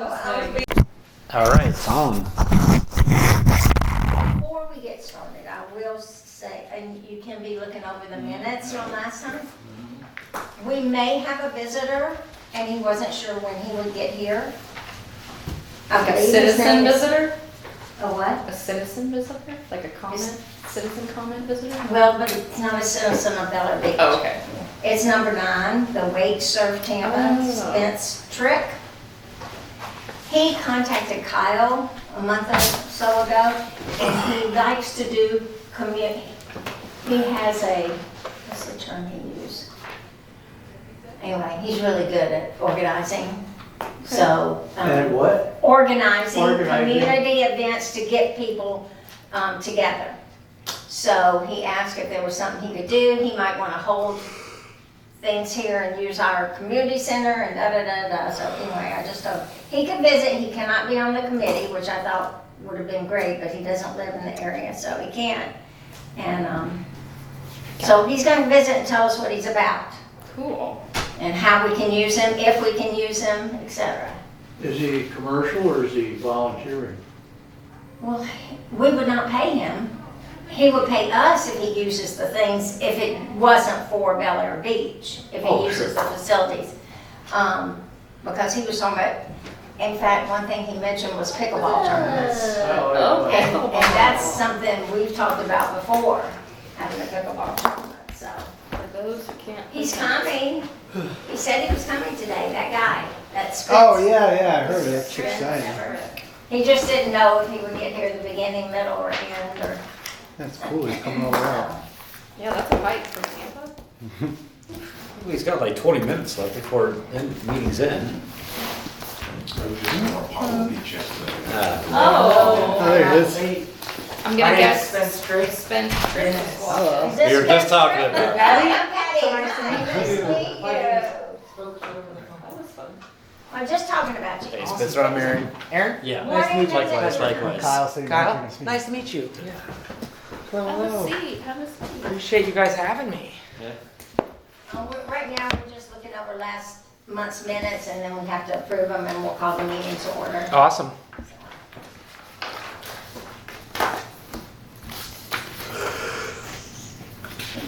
All right, it's on. Before we get started, I will say, and you can be looking over the minutes from last time. We may have a visitor, and he wasn't sure when he would get here. I A believe his citizen name is- visitor? A what? A citizen visitor? Like a comment? Citizen comment visitor? Well, but it's not a citizen of Bel Air Beach. Oh, okay. It's number 9, the Wake Surf Tampa Oh. Spence Trick. He contacted Kyle a month or so ago, and he likes to do community. He has a, what's the term he used? Anyway, he's really good at organizing. So, And what? organizing Organizing. community events to get people together. So he asked if there was something he could do. He might want to hold things here and use our community center and da-da-da-da. So anyway, I just thought, he could visit. He cannot be on the committee, which I thought would have been great, but he doesn't live in the area, so he can't. And so he's going to visit and tell us what he's about Cool. and how we can use him, if we can use him, etc. Is he commercial or is he volunteering? Well, we would not pay him. He would pay us if he uses the things, if it wasn't for Bel Air Beach, if he Oh, uses sure. the facilities. Because he was talking about, in fact, one thing he mentioned was pickleball tournaments. Okay. And that's something we've talked about before, having a pickleball tournament, so. For those who can't. He's coming. He said he was coming today, that guy, that Spence. Oh, yeah, I heard it. That's Spence, exciting. whatever. He just didn't know if he would get here the beginning, middle, or end, or. That's cool. He's coming all out. Yeah, that's a hike from Tampa. He's got like 20 minutes left before the meeting's in. Oh. Oh, there it is. I'm gonna guess Spence Trick. Spence Trick. Hello. Is this We were just Spence talking Trick? about- Patty, I'm Patty. Nice to meet you. That was fun. I'm just talking about you. Hey, Spencer, I'm Aaron. Aaron? Yeah. Nice to meet you. Likewise, likewise. Kyle, say Kyle? Nice to meet you. Have a Hello. seat, have a seat. Appreciate you guys having me. Right now, we're just looking over last month's minutes, and then we have to approve them, and we'll call the meeting to order. Awesome.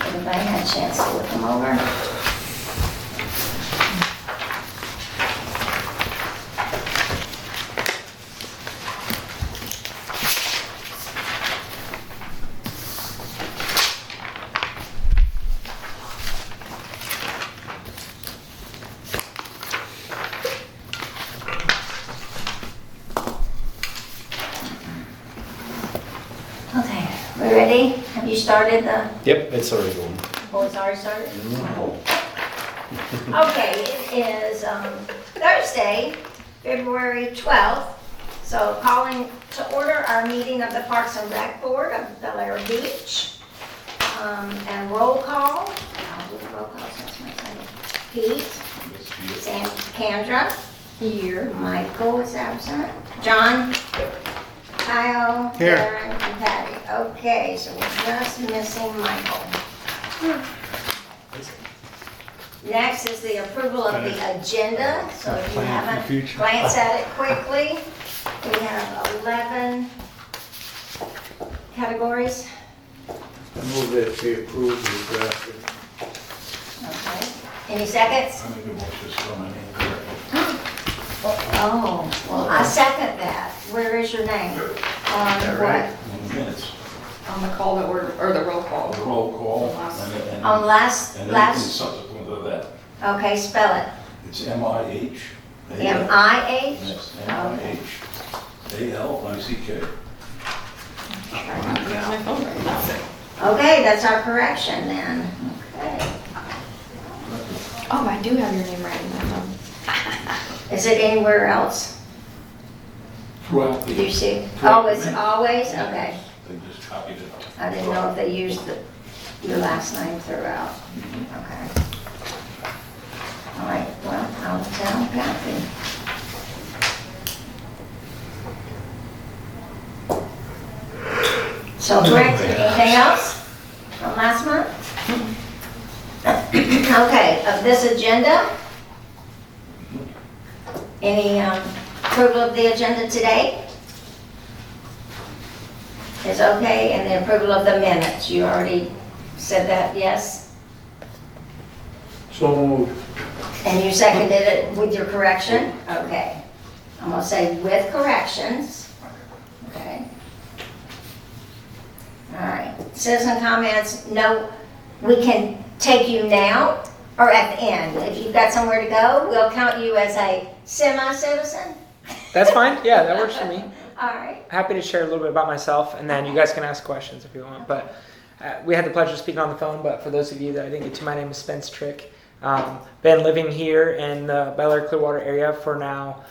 Everybody had a chance to look them over? Okay, we ready? Have you started the, Yep, it's already going. oh, it's already started? Okay, it is Thursday, February 12th. So calling to order our meeting of the Parks and Rec Board of Bel Air Beach. And roll call. I'll do the roll call since my son is Pete. Sam Kendra. Here. Michael is absent. John. Kyle. Here. Darren, and Patty. Okay, so we're just missing Michael. Next is the approval of the agenda, so if you Plan for the haven't future. glanced at it quickly, we have 11 categories. I move that they approve the draft. Okay. Any seconds? Oh, well, I second that. Where is your name? On what? Minutes, On the call that we're, or the roll call. roll call. On last, And anything last, subsequent to that, okay, spell it. it's M-I-H. M-I-H? Yes, M-I-H, A-L-I-C-K. My phone right now. Okay, that's our correction then. Okay. Oh, I do have your name right in my phone. Is it anywhere else? Throughout Do you the, see? Oh, it's always? Okay. they just copied it. I didn't know if they used your last name throughout. Okay. All right, well, I'll tell Kathy. So correct, anything else from last month? Okay, of this agenda, any approval of the agenda today is okay, and the approval of the minutes. You already said that, yes? So moved. And you seconded it with your correction? Okay. I'm gonna say with corrections. Okay. All right. Citizen comments, no, we can take you now or at the end. If you've got somewhere to go, we'll count you as a semi-citizen. That's fine. Yeah, that works for me. All right. Happy to share a little bit about myself, and then you guys can ask questions if you want. But we had the pleasure of speaking on the phone, but for those of you that I didn't get to, my name is Spence Trick. Been living here in the Bel Air Clearwater area for now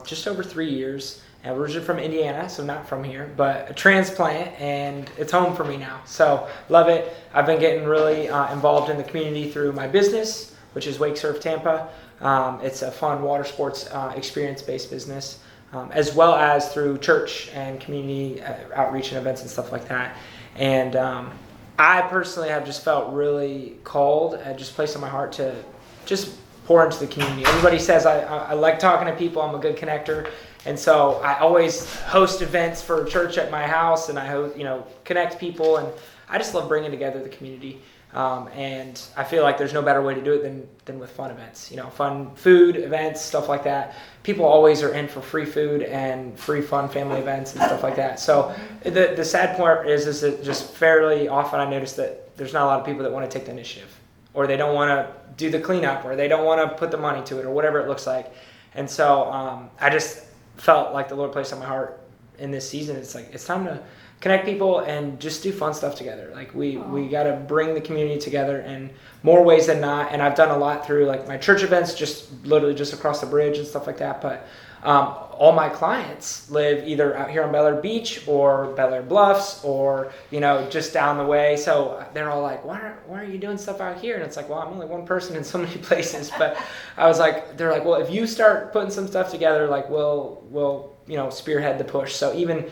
just over 3 years. And we're originally from Indiana, so not from here, but a transplant, and it's home for me now. So love it. I've been getting really involved in the community through my business, which is Wake Surf Tampa. It's a fun water sports experience-based business, as well as through church and community outreach and events and stuff like that. And I personally have just felt really called and just placed on my heart to just pour into the community. Everybody says I like talking to people. I'm a good connector. And so I always host events for church at my house, and I connect people, and I just love bringing together the community. And I feel like there's no better way to do it than with fun events. Fun food events, stuff like that. People always are in for free food and free fun family events and stuff like that. So the sad part is that just fairly often I notice that there's not a lot of people that want to take the initiative, or they don't want to do the cleanup, or they don't want to put the money to it, or whatever it looks like. And so I just felt like the Lord placed on my heart in this season. It's like, it's time to connect people and just do fun stuff together. Like we got to bring the community together in more ways than not. And I've done a lot through like my church events, just literally just across the bridge and stuff like that. But all my clients live either out here on Bel Air Beach or Bel Air Bluffs, or just down the way. So they're all like, why are you doing stuff out here? And it's like, well, I'm only one person in so many places. But I was like, they're like, well, if you start putting some stuff together, like we'll spearhead the push. So even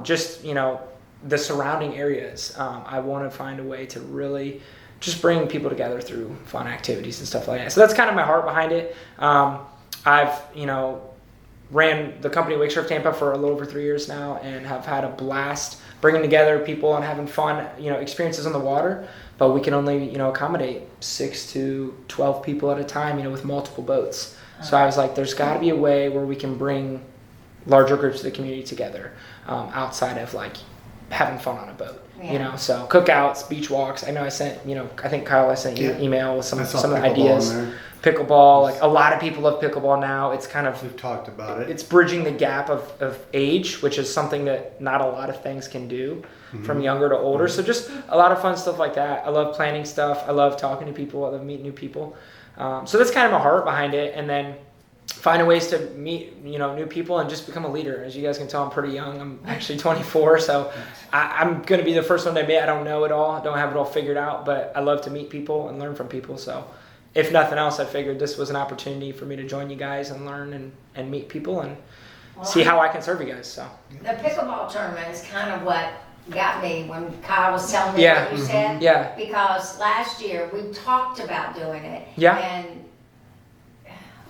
just the surrounding areas, I want to find a way to really just bring people together through fun activities and stuff like that. So that's kind of my heart behind it. I've ran the company Wake Surf Tampa for a little over 3 years now, and have had a blast bringing together people and having fun experiences on the water. But we can only accommodate 6 to 12 people at a time with multiple boats. So I was like, there's got to be a way where we can bring larger groups of the community together outside of like having fun on a boat. So cookouts, beach walks. I know I sent I think Kyle, I sent you an email with some of the ideas. Pickleball, like a lot of people love pickleball now. It's kind of, We've talked about it. it's bridging the gap of age, which is something that not a lot of things can do from younger to older. So just a lot of fun stuff like that. I love planning stuff. I love talking to people. I love meeting new people. So that's kind of my heart behind it. And then finding ways to meet new people and just become a leader. As you guys can tell, I'm pretty young. I'm actually 24, so I'm going to be the first one to admit I don't know it all. I don't have it all figured out, but I love to meet people and learn from people. So if nothing else, I figured this was an opportunity for me to join you guys and learn and meet people and see how I can serve you guys. So The pickleball tournament is kind of what got me when Kyle was telling me Yeah. what you said. Yeah. Because last year we talked about doing it. Yeah. And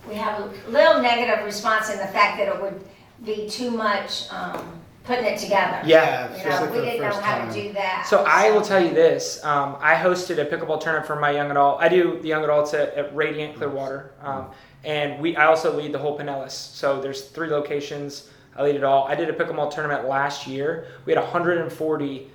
we have a little negative response in the fact that it would be too much putting it together. Yeah. especially We for the didn't know first how time. to do that. So I will tell you this. I hosted a pickleball tournament for my young adult. I do the young adults at Radiant Clearwater. And I also lead the whole Pinellas. So there's 3 locations. I lead it all. I did a pickleball tournament last year. We had 140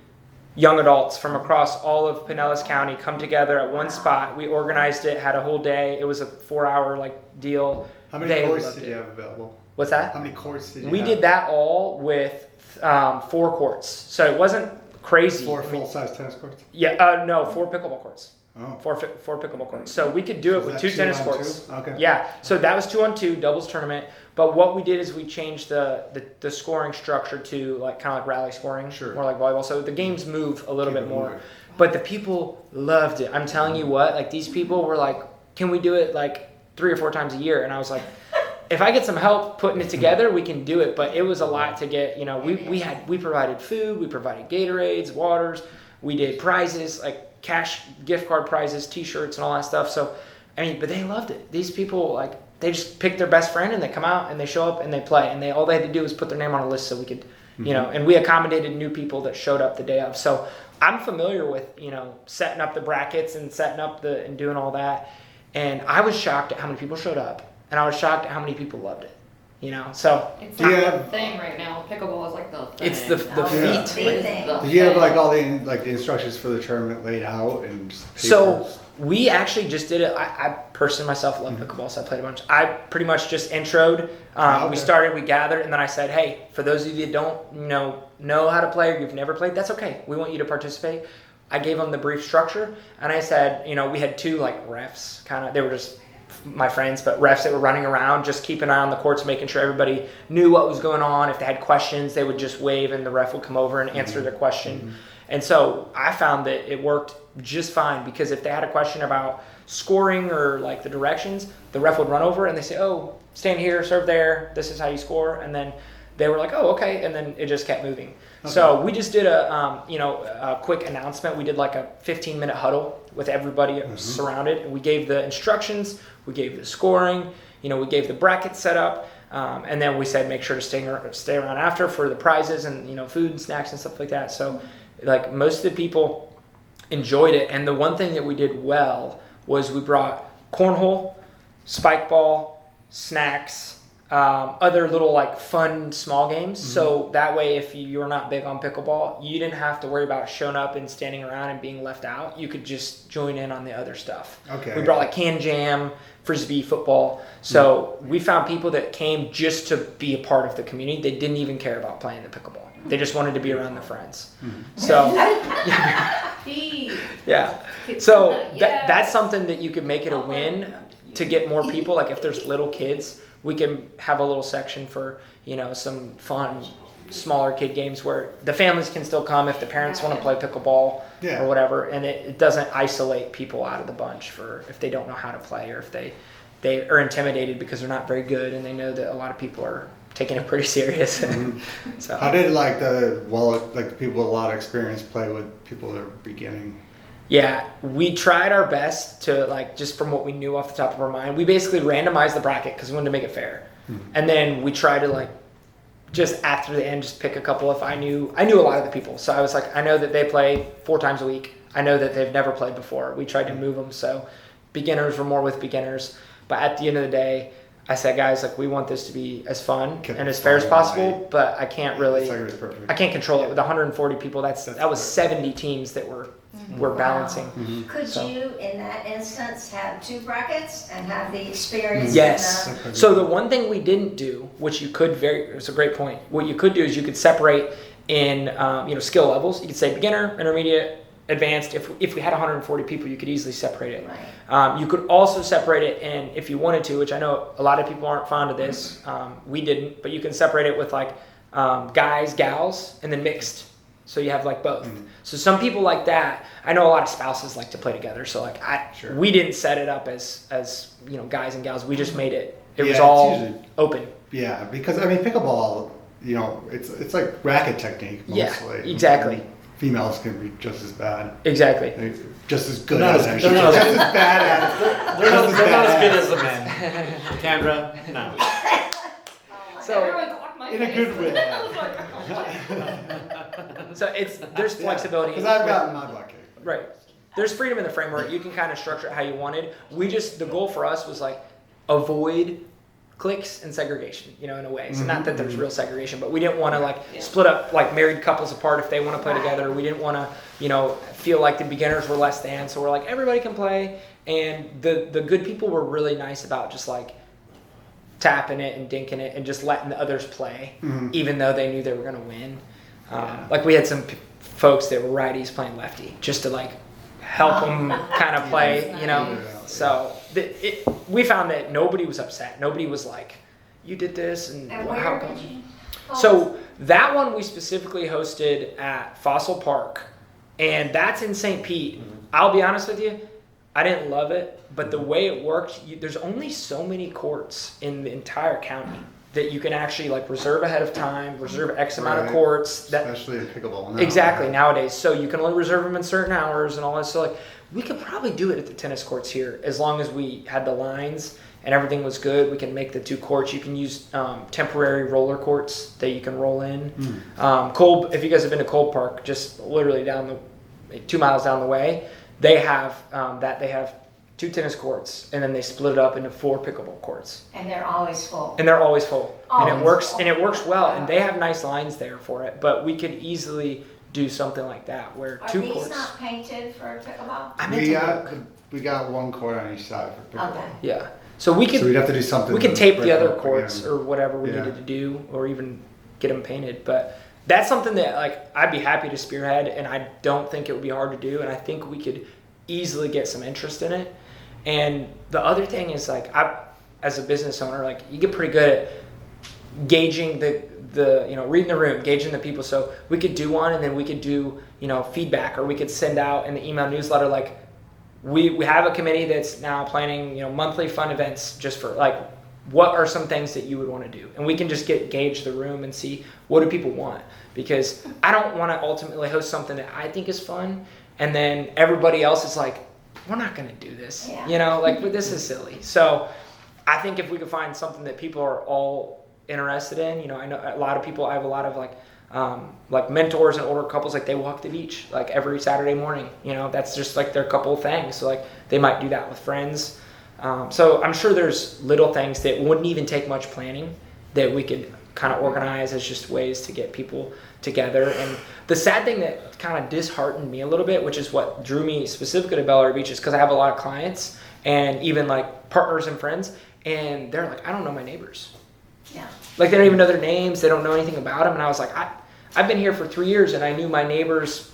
young adults from across all of Pinellas County come together at one spot. We organized it, had a whole day. It was a 4-hour deal. How many They courts loved did it. you have available? What's that? How many courts did you We have? did that all with 4 courts. So it wasn't crazy. 4 I mean, full-size tennis courts? yeah, no, 4 pickleball courts. Oh. Four pickleball courts. So we could do it Was with that 2 2 tennis on courts. 2? Okay. Yeah, so that was 2-on-2 doubles tournament. But what we did is we changed the scoring structure to kind of like rally scoring, Sure. more like volleyball. So the games move a little Keep bit it more. moving. But the people loved it. I'm telling you what, these people were like, "Can we do it 3 or 4 times a year?" And I was like, if I get some help putting it together, we can do it. But it was a lot to get. We provided food, we provided Gatorades, waters, we did prizes cash gift card prizes, T-shirts, and all that stuff. So, but they loved it. These people they just pick their best friend and they come out and they show up and they play, and all they had to do was put their name on a list so we could, you know, and we accommodated new people that showed up the day of. So I'm familiar with, you know, setting up the brackets and setting up and doing all that. And I was shocked at how many people showed up, and I was shocked at how many people loved it, you know. So It's Do you not have- the thing right now. Pickleball is like the thing. it's the Oh, Yeah. feat. big thing. The Do you have thing. like all the instructions for the tournament laid out and just So papers? we actually just did it. I personally myself love pickleball, so I played a bunch. I pretty much just introed. Okay. We started, we gathered, and then I said, hey, for those of you that don't know how to play or you've never played, that's okay. We want you to participate. I gave them the brief structure, and I said, you know, we had two like refs, kind of. They were just my friends, but refs that were running around, just keeping an eye on the courts, making sure everybody knew what was going on. If they had questions, they would just wave, and the ref would come over and answer their question. And so I found that it worked just fine, because if they had a question about scoring or like the directions, the ref would run over and they say, oh, stand here, serve there, this is how you score. And then they were like, oh, okay. And then it just kept moving. So we just did a quick announcement. We did like a 15-minute huddle with everybody surrounded. And we gave the instructions, we gave the scoring, you know, we gave the bracket set up. And then we said, make sure to stay around after for the prizes and, you know, food and snacks and stuff like that. So like most of the people enjoyed it. And the one thing that we did well was we brought cornhole, spike ball, snacks, other little like fun small games. So that way, if you're not big on pickleball, you didn't have to worry about showing up and standing around and being left out. You could just join in on the other stuff. Okay. We brought like can jam, frisbee, football. So we found people that came just to be a part of the community. They didn't even care about playing the pickleball. They just wanted to be around their friends. So yeah. So that's something that you could make it a win to get more people. Like if there's little kids, we can have a little section for, you know, some fun, smaller kid games where the families can still come if the parents want to play pickleball Yeah. or whatever. And it doesn't isolate people out of the bunch for if they don't know how to play, or if they are intimidated because they're not very good and they know that a lot of people are taking it pretty serious. So How did like the people with a lot of experience play with people that are beginning? yeah, we tried our best to, like, just from what we knew off the top of our mind, we basically randomized the bracket because we wanted to make it fair. And then we tried to, like, just after the end, just pick a couple. If I knew a lot of the people. So I was like, I know that they play 4 times a week. I know that they've never played before. We tried to move them. So beginners were more with beginners. But at the end of the day, I said, guys, like, we want this to be as fun and as fair as possible, but I can't really, It's like it was perfect. I can't control it with 140 people. That was 70 teams that were balancing. Could So- you, in that instance, have 2 brackets and have the experience? Yes. and the- So the one thing we didn't do, which you could it's a great point. What you could do is you could separate in, skill levels. You could say beginner, intermediate, advanced. If we had 140 people, you could easily separate it. Right. You could also separate it in, if you wanted to, which I know a lot of people aren't fond of this. We didn't, but you can separate it with like guys, gals, and then mixed. So you have like both. So some people like that. I know a lot of spouses like to play together. So like Sure. we didn't set it up as guys and gals. We just made it. It was Yeah, it's all usually- open. Yeah, because I mean pickleball, you know, it's like racket technique mostly. Yeah, exactly. And females can be just as bad. Exactly. They're just as good They're not at as- it. they're not as- Just as bad at it. They're not as good as the men. Kendra, no. So Everyone blocked my In a face. good way. I was like, oh. so there's flexibility. Because I've gotten my butt kicked. Right. There's freedom in the framework. You can kind of structure it how you wanted. The goal for us was like avoid cliques and segregation, in a way. So not that there's real segregation, but we didn't want to like split up like married couples apart if they want to play together. We didn't want to, feel like the beginners were less than. So we're like, everybody can play. And the good people were really nice about just like tapping it and dinking it and just letting the others play, even though they knew they were going to win. Like we had some folks that were righties playing lefty just to like help them kind of play, Yeah. So we found that nobody was upset. Nobody was like, you did this and And how where come? did you? So that one we specifically hosted at Fossil Park, and that's in St. Pete. I'll be honest with you, I didn't love it, but the way it worked, there's only so many courts in the entire county that you can actually like reserve ahead of time, reserve X amount of Right. courts. Especially in pickleball now. Exactly, nowadays. So you can only reserve them in certain hours and all that. So like we could probably do it at the tennis courts here as long as we had the lines and everything was good. We can make the 2 courts. You can use temporary roller courts that you can roll in. Kolb, if you guys have been to Kolb Park, just literally 2 miles down the way, they have they have 2 tennis courts, and then they split it up into 4 pickleball courts. And they're always full. And they're always full. And Always it works full. and it works well, and they have nice lines there for it. But we could easily do something like that where Are 2 these courts. not painted for pickleball? I meant We to got look. we got 1 court on each side for pickleball. Okay. Yeah. So we could So we'd have to do something. we could to tape break the it other up courts again. or whatever we Yeah. needed to do, or even get them painted. But that's something that like I'd be happy to spearhead, and I don't think it would be hard to do, and I think we could easily get some interest in it. And the other thing is like as a business owner, like you get pretty good at gauging the reading the room, gauging the people. So we could do one, and then we could do feedback, or we could send out in the email newsletter like we have a committee that's now planning monthly fun events just for like what are some things that you would want to do, and we can just gauge the room and see what do people want, because I don't want to ultimately host something that I think is fun and then everybody else is like, we're not going to do this, Yeah. like this is silly. So I think if we could find something that people are all interested in, I know a lot of people, I have a lot of like mentors and older couples, like they walk the beach like every Saturday morning, that's just like their couple things. So like they might do that with friends. So I'm sure there's little things that wouldn't even take much planning that we could kind of organize as just ways to get people together. And the sad thing that kind of disheartened me a little bit, which is what drew me specifically to Bel Air Beach, is because I have a lot of clients and even like partners and friends, and they're like, I don't know my neighbors. Yeah. Like they don't even know their names. They don't know anything about them. And I was like, I've been here for 3 years and I knew my neighbors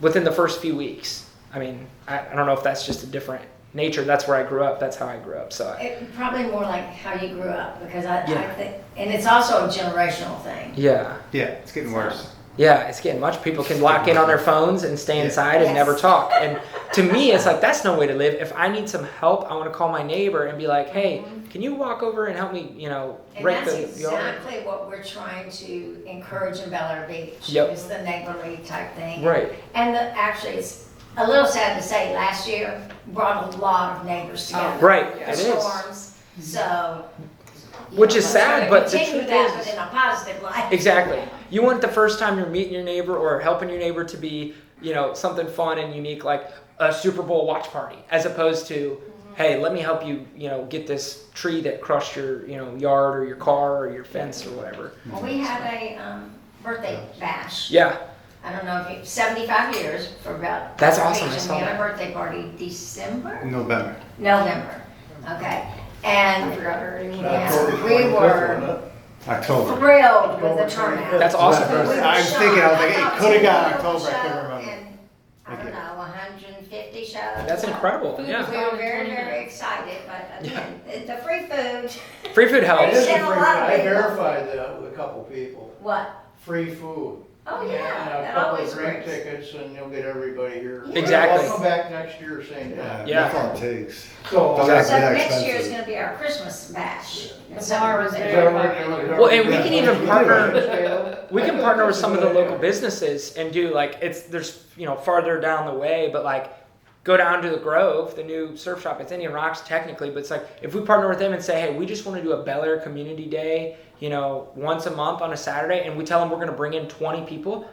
within the first few weeks. I mean, I don't know if that's just a different nature. That's where I grew up. That's how I grew up. So It, probably more like how you grew up, because I Yeah. think, and it's also a generational thing. yeah, It's getting worse. it's getting much. People can lock in on their phones and stay Yeah. inside and Yes. never talk. And to me, it's like, that's no way to live. If I need some help, I want to call my neighbor and be like, hey, can you walk over and help me, And rake that's the yard? exactly what we're trying to encourage in Bel Air Beach. Yep. Is the neighborly type thing. Right. And actually, it's a little sad to say, last year brought a lot of neighbors together. Right, The it is. storms, so. Which is let's sad, try to but the continue truth that, is- but in a positive light. Exactly. You want the first time you're meeting your neighbor or helping your neighbor to be, something fun and unique, like a Super Bowl watch party, as opposed to, hey, let me help you, get this tree that crushed your, yard or your car or your fence or whatever. Well, we had a birthday bash. Yeah. I don't know if you, 75 years for about. That's awesome, I And saw we had that. a birthday party December? November. November, okay. And I forgot her name. yeah, October we 25th, were wasn't it? October. thrilled with the turnout. That's awesome. We were I was shocked. thinking, I was like, it thought could have gone 10 people October, I couldn't showed, remember. and, I don't Okay. know, 150 shows. That's incredible. Food Yeah. was We were very, very excited, but again, the free food, Free food It helps. is a sent a free lot of food. I people. verified that with a couple people. what? Free food. Oh, And yeah, a that couple always of drink works. tickets, and you'll get everybody here. Exactly. I'll come back next year, same time. Yeah. That's all it takes. So, Doesn't So have to be that next year is expensive. gonna be our Christmas bash. The bar was December. very Well, and we can even partner. We can partner with some of the local businesses and do like there's farther down the way, but like go down to the Grove, the new surf shop. It's Indian Rocks technically, but it's like if we partner with them and say, hey, we just want to do a Bel Air Community Day, once a month on a Saturday, and we tell them we're going to bring in 20 people,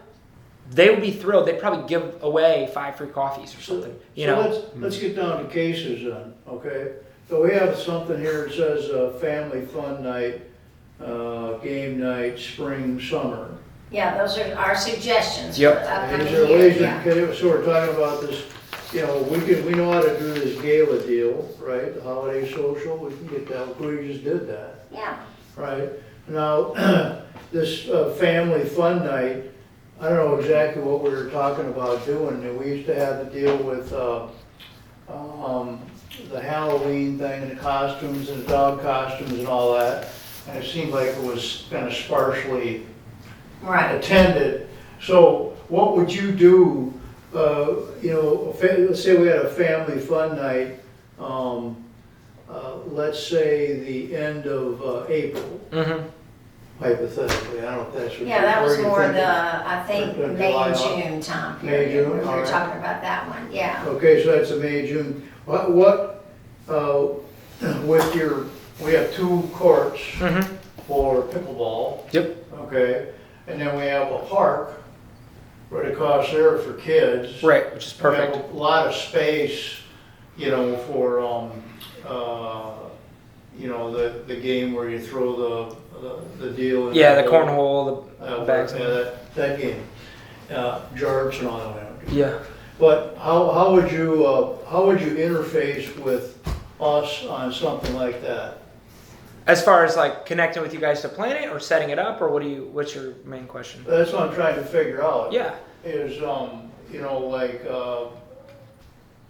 they would be thrilled. They'd probably give away 5 free coffees or something. So let's get down to cases then, okay? So we have something here that says, family fun night, game night, spring, summer. Yeah, those are our suggestions for Yep. the upcoming Is there year, ways, yeah. okay, so we're talking about this, we know how to do this gala deal, right? The holiday social, we can get that, we just did that. Yeah, Right, now, this family fun night, I don't know exactly what we were talking about doing, and we used to have to deal with, the Halloween thing, and the costumes, and the dog costumes and all that, and it seemed like it was kind of sparsely right. attended. So what would you do, let's say we had a family fun night, let's say the end of April, Mm-hmm. hypothetically, I don't know if that's what. Yeah, that was where you're more thinking. the, I think, Or May July, and August. June time May, period. June, We were alright. talking about that one, yeah. Okay, so that's a May, June. we have 2 courts Mm-hmm. for pickleball, Yep. okay? And then we have a park right across there for kids. Right, which is We perfect. have a lot of space, you know, for, you know, the game where you throw the deal. in Yeah, the cornhole, the Uh, bags. yeah, that game, jarts and all that. Yeah. But how would you interface with us on something like that? As far as like connecting with you guys to plan it or setting it up, or what's your main question? That's what I'm trying to figure out. Yeah. Is, you know, like,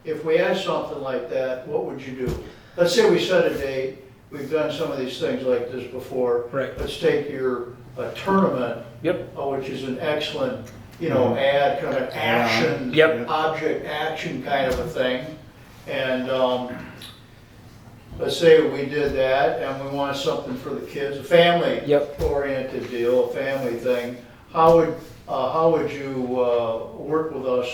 if we had something like that, what would you do? Let's say we set a date, we've done some of these things like this before. Right. Let's take your tournament, Yep. which is an excellent, you know, ad, kind of action. Yep. Object action kind of a thing. And, let's say we did that and we want something for the kids, a family Yep. oriented deal, a family thing. How would you work with us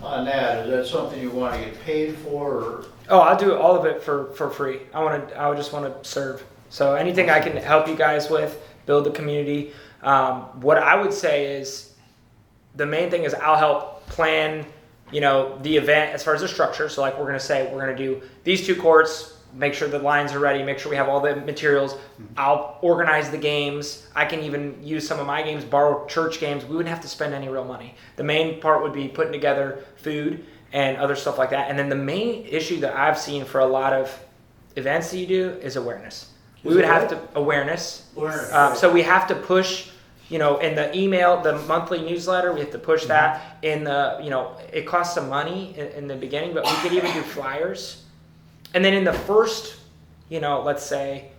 on that? Is that something you want to get paid for, or? Oh, I'll do all of it for free. I would just want to serve. So anything I can help you guys with, build the community. What I would say is the main thing is I'll help plan, you know, the event as far as the structure. So like we're going to say we're going to do these 2 courts, make sure the lines are ready, make sure we have all the materials. I'll organize the games. I can even use some of my games, borrow church games. We wouldn't have to spend any real money. The main part would be putting together food and other stuff like that. And then the main issue that I've seen for a lot of events that you do is awareness. We would have to awareness. So we have to push, you know, in the email, the monthly newsletter, we have to push that. In the, you know, it costs some money in the beginning, but we could even do flyers. And then in the first, you know, let's say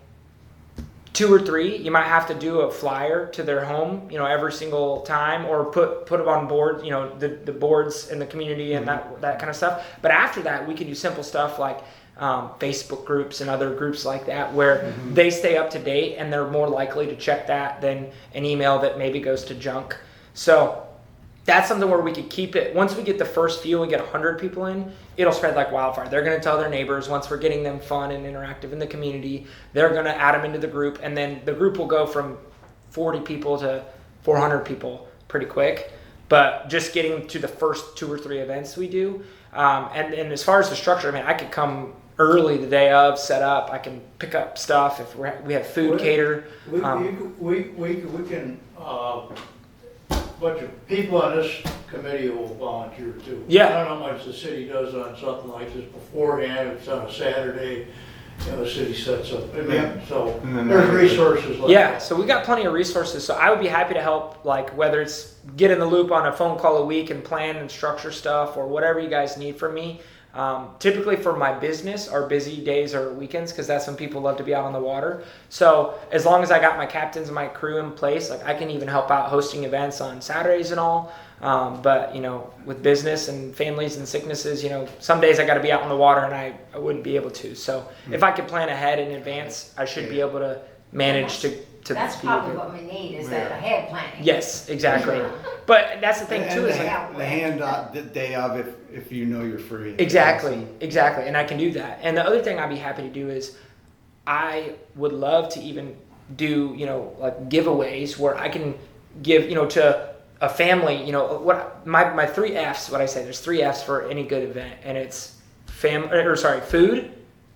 2 or 3, you might have to do a flyer to their home, you know, every single time, or put them on board, you know, the boards in the community and that kind of stuff. But after that, we can do simple stuff like Facebook groups and other groups like that, where they stay up to date and they're more likely to check that than an email that maybe goes to junk. So that's something where we could keep it. Once we get the first few and get 100 people in, it'll spread like wildfire. They're going to tell their neighbors. Once we're getting them fun and interactive in the community, they're going to add them into the group. And then the group will go from 40 people to 400 people pretty quick. But just getting to the first 2 or 3 events we do. And as far as the structure, I mean, I could come early the day of, set up. I can pick up stuff if we have food catered. We can, bunch of people on this committee will volunteer too. Yeah. I don't know how much the city does on something like this beforehand, if it's on a Saturday, you know, the city sets up, I mean, so And then there's that- resources like Yeah, that. so we got plenty of resources. So I would be happy to help, like whether it's get in the loop on a phone call a week and plan and structure stuff, or whatever you guys need from me. Typically for my business, our busy days are weekends, because that's when people love to be out on the water. So as long as I got my captains and my crew in place, like I can even help out hosting events on Saturdays and all. But you know, with business and families and sicknesses, you know, some days I got to be out on the water and I wouldn't be able to. So if I could plan ahead in advance, I should be able to manage to That's be probably able to- what we need, is that ahead planning. Yes, exactly. But that's the thing And too, is the, like, the handout the day of if you know you're free. exactly, and I can do that. And the other thing I'd be happy to do is I would love to even do, you know, like giveaways where I can give, you know, to a family, you know, what my 3 F's, what I say, there's 3 F's for any good event, and it's food,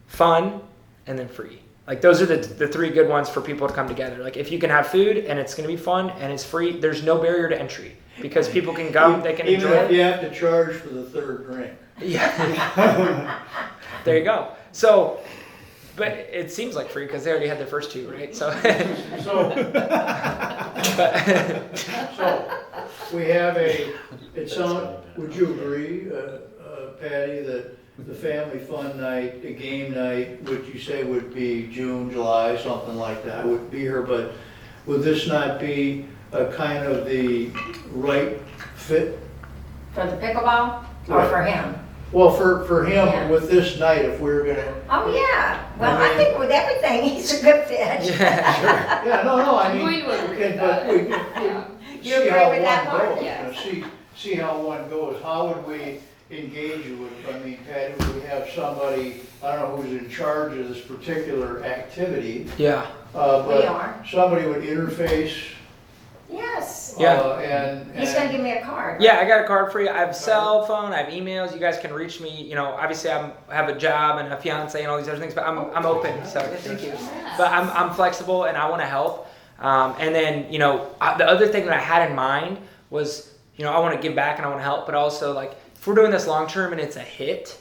fun, and then free. Like those are the 3 good ones for people to come together. Like if you can have food and it's going to be fun and it's free, there's no barrier to entry, because people can come, they can Even enjoy if it. you have to charge for the 3rd drink. Yeah. There you go. So, but it seems like free because they already had their first 2, right? So, So, but so, we have would you agree, Patty, that the family fun night, the game night, which you say would be June, July, something like that, would be here, but would this not be a kind of the right fit? For the pickleball, or Right. for him? Well, for him, Yeah. with this night, if we're gonna, Oh, yeah. Well, I think with everything, he's a good fit. yeah, no, I I'm mean, going to we agree can, with but that. we can You see agree how with that one part? goes, Yes. see how one goes. How would we, engage you with? I mean, Patty, would we have somebody, I don't know who's in charge of this particular activity, Yeah. We but are. somebody would interface, Yes. Yeah. And. He's gonna give me a card. Yeah, I got a card for you. I have a cell phone. I have emails. You guys can reach me. You know, obviously I have a job and a fiance and all these other things, but I'm open. So thank you. But I'm flexible and I want to help. And then the other thing that I had in mind was I want to give back and I want to help, but also like if we're doing this long term and it's a hit,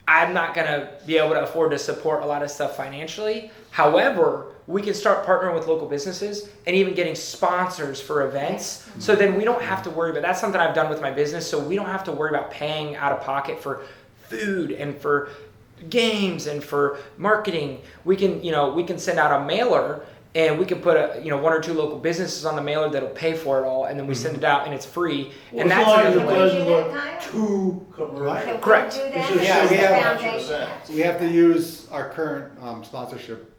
I'm not gonna be able to afford to support a lot of stuff financially. However, we can start partnering with local businesses and even getting sponsors for events. So then we don't have to worry about, that's something I've done with my business. So we don't have to worry about paying out of pocket for food and for games and for marketing. We can send out a mailer and we can put one or two local businesses on the mailer that'll pay for it all. And then we send it out and it's free. Well, And as that's long as another it way. doesn't Do that, look Kyle? too commercial. Can we Correct. do that? It's just- Yeah, we As a have- foundation? We have to use our current sponsorship.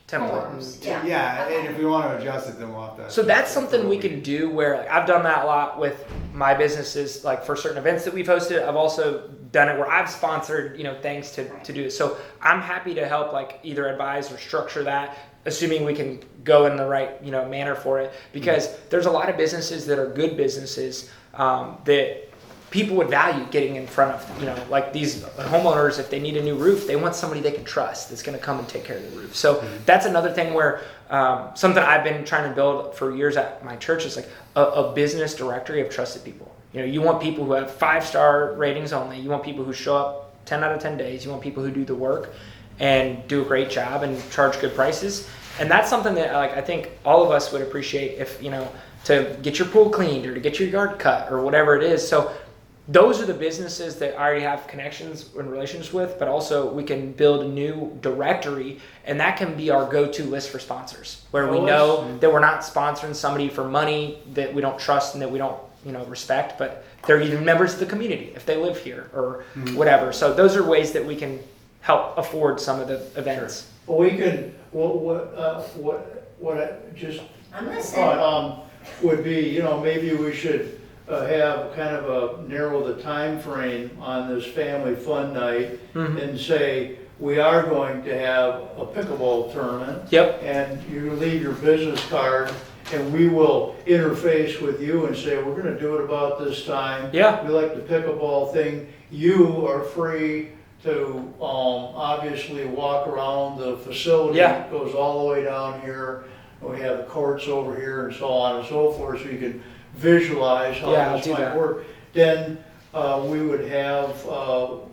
Template. Forms, Yeah, yeah. and if we want to adjust it, then we'll have to. So that's something we can do where like, I've done that a lot with my businesses, like for certain events that we've hosted. I've also done it where I've sponsored, things to do it. So I'm happy to help like either advise or structure that, assuming we can go in the right, manner for it. Because there's a lot of businesses that are good businesses that people would value getting in front of, like these homeowners, if they need a new roof, they want somebody they can trust that's going to come and take care of the roof. So that's another thing where something I've been trying to build for years at my church is like a business directory of trusted people. You want people who have 5-star ratings only. You want people who show up 10 out of 10 days. You want people who do the work and do a great job and charge good prices. And that's something that like I think all of us would appreciate if, to get your pool cleaned or to get your yard cut or whatever it is. So those are the businesses that I already have connections and relations with, but also we can build a new directory and that can be our go-to list for sponsors where we know that we're not sponsoring somebody for money that we don't trust and that we don't, respect, but they're even members of the community if they live here or whatever. So those are ways that we can help afford some of the events. Well, we can, what I just I'm listening. thought, would be, maybe we should have kind of a narrow the time frame on this family fun night and say, we are going to have a pickleball tournament. Yep. And you leave your business card and we will interface with you and say, we're gonna do it about this time. Yeah. We like the pickleball thing. You are free to, obviously walk around the facility. Yeah. It goes all the way down here. We have the courts over here and so on and so forth, so you can visualize how Yeah, I'll this do might that. work. Then, we would have,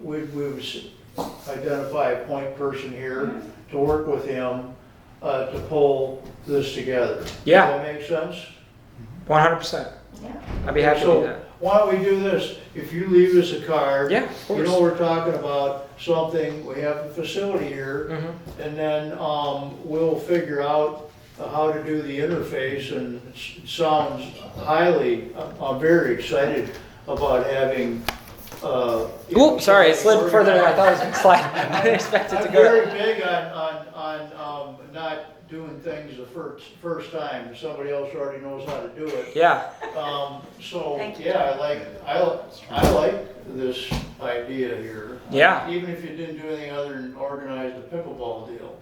we would identify a point person here to work with him, to pull this together. Yeah. Does that make sense? 100%. Yeah. I'd be happy to do that. Why don't we do this? If you leave us a card. Yeah, of course. We're talking about something, we have a facility here, and then, we'll figure out how to do the interface, and it sounds highly, I'm very excited about having, Oops, sorry, it slid further than I thought it was going to slide. I didn't expect it to I'm go. very big on not doing things the first time, somebody else already knows how to do it. Yeah. So, Thank you. yeah, I like this idea here. Yeah. Even if you didn't do anything other than organize the pickleball deal.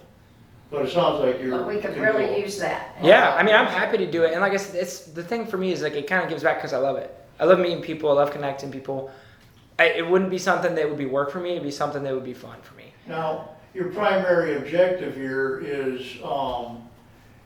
But it sounds like you're. But we could really use that. Yeah, I mean, I'm happy to do it. And like I said, it's the thing for me is like it kind of gives back because I love it. I love meeting people. I love connecting people. It wouldn't be something that would be work for me. It'd be something that would be fun for me. Now, your primary objective here is,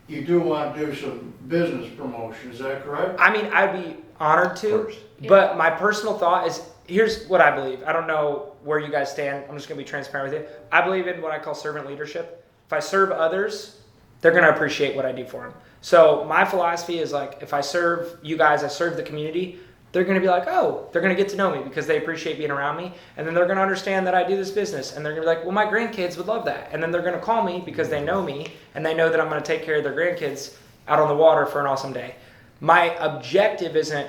you do want to do some business promotion, is that correct? I mean, I'd be honored to, but my personal thought is here's what I believe. I don't know where you guys stand. I'm just going to be transparent with you. I believe in what I call servant leadership. If I serve others, they're going to appreciate what I do for them. So my philosophy is like, if I serve you guys, I serve the community, they're going to be like, oh, they're going to get to know me because they appreciate being around me. And then they're going to understand that I do this business. And they're going to be like, well, my grandkids would love that. And then they're going to call me because they know me and they know that I'm going to take care of their grandkids out on the water for an awesome day. My objective isn't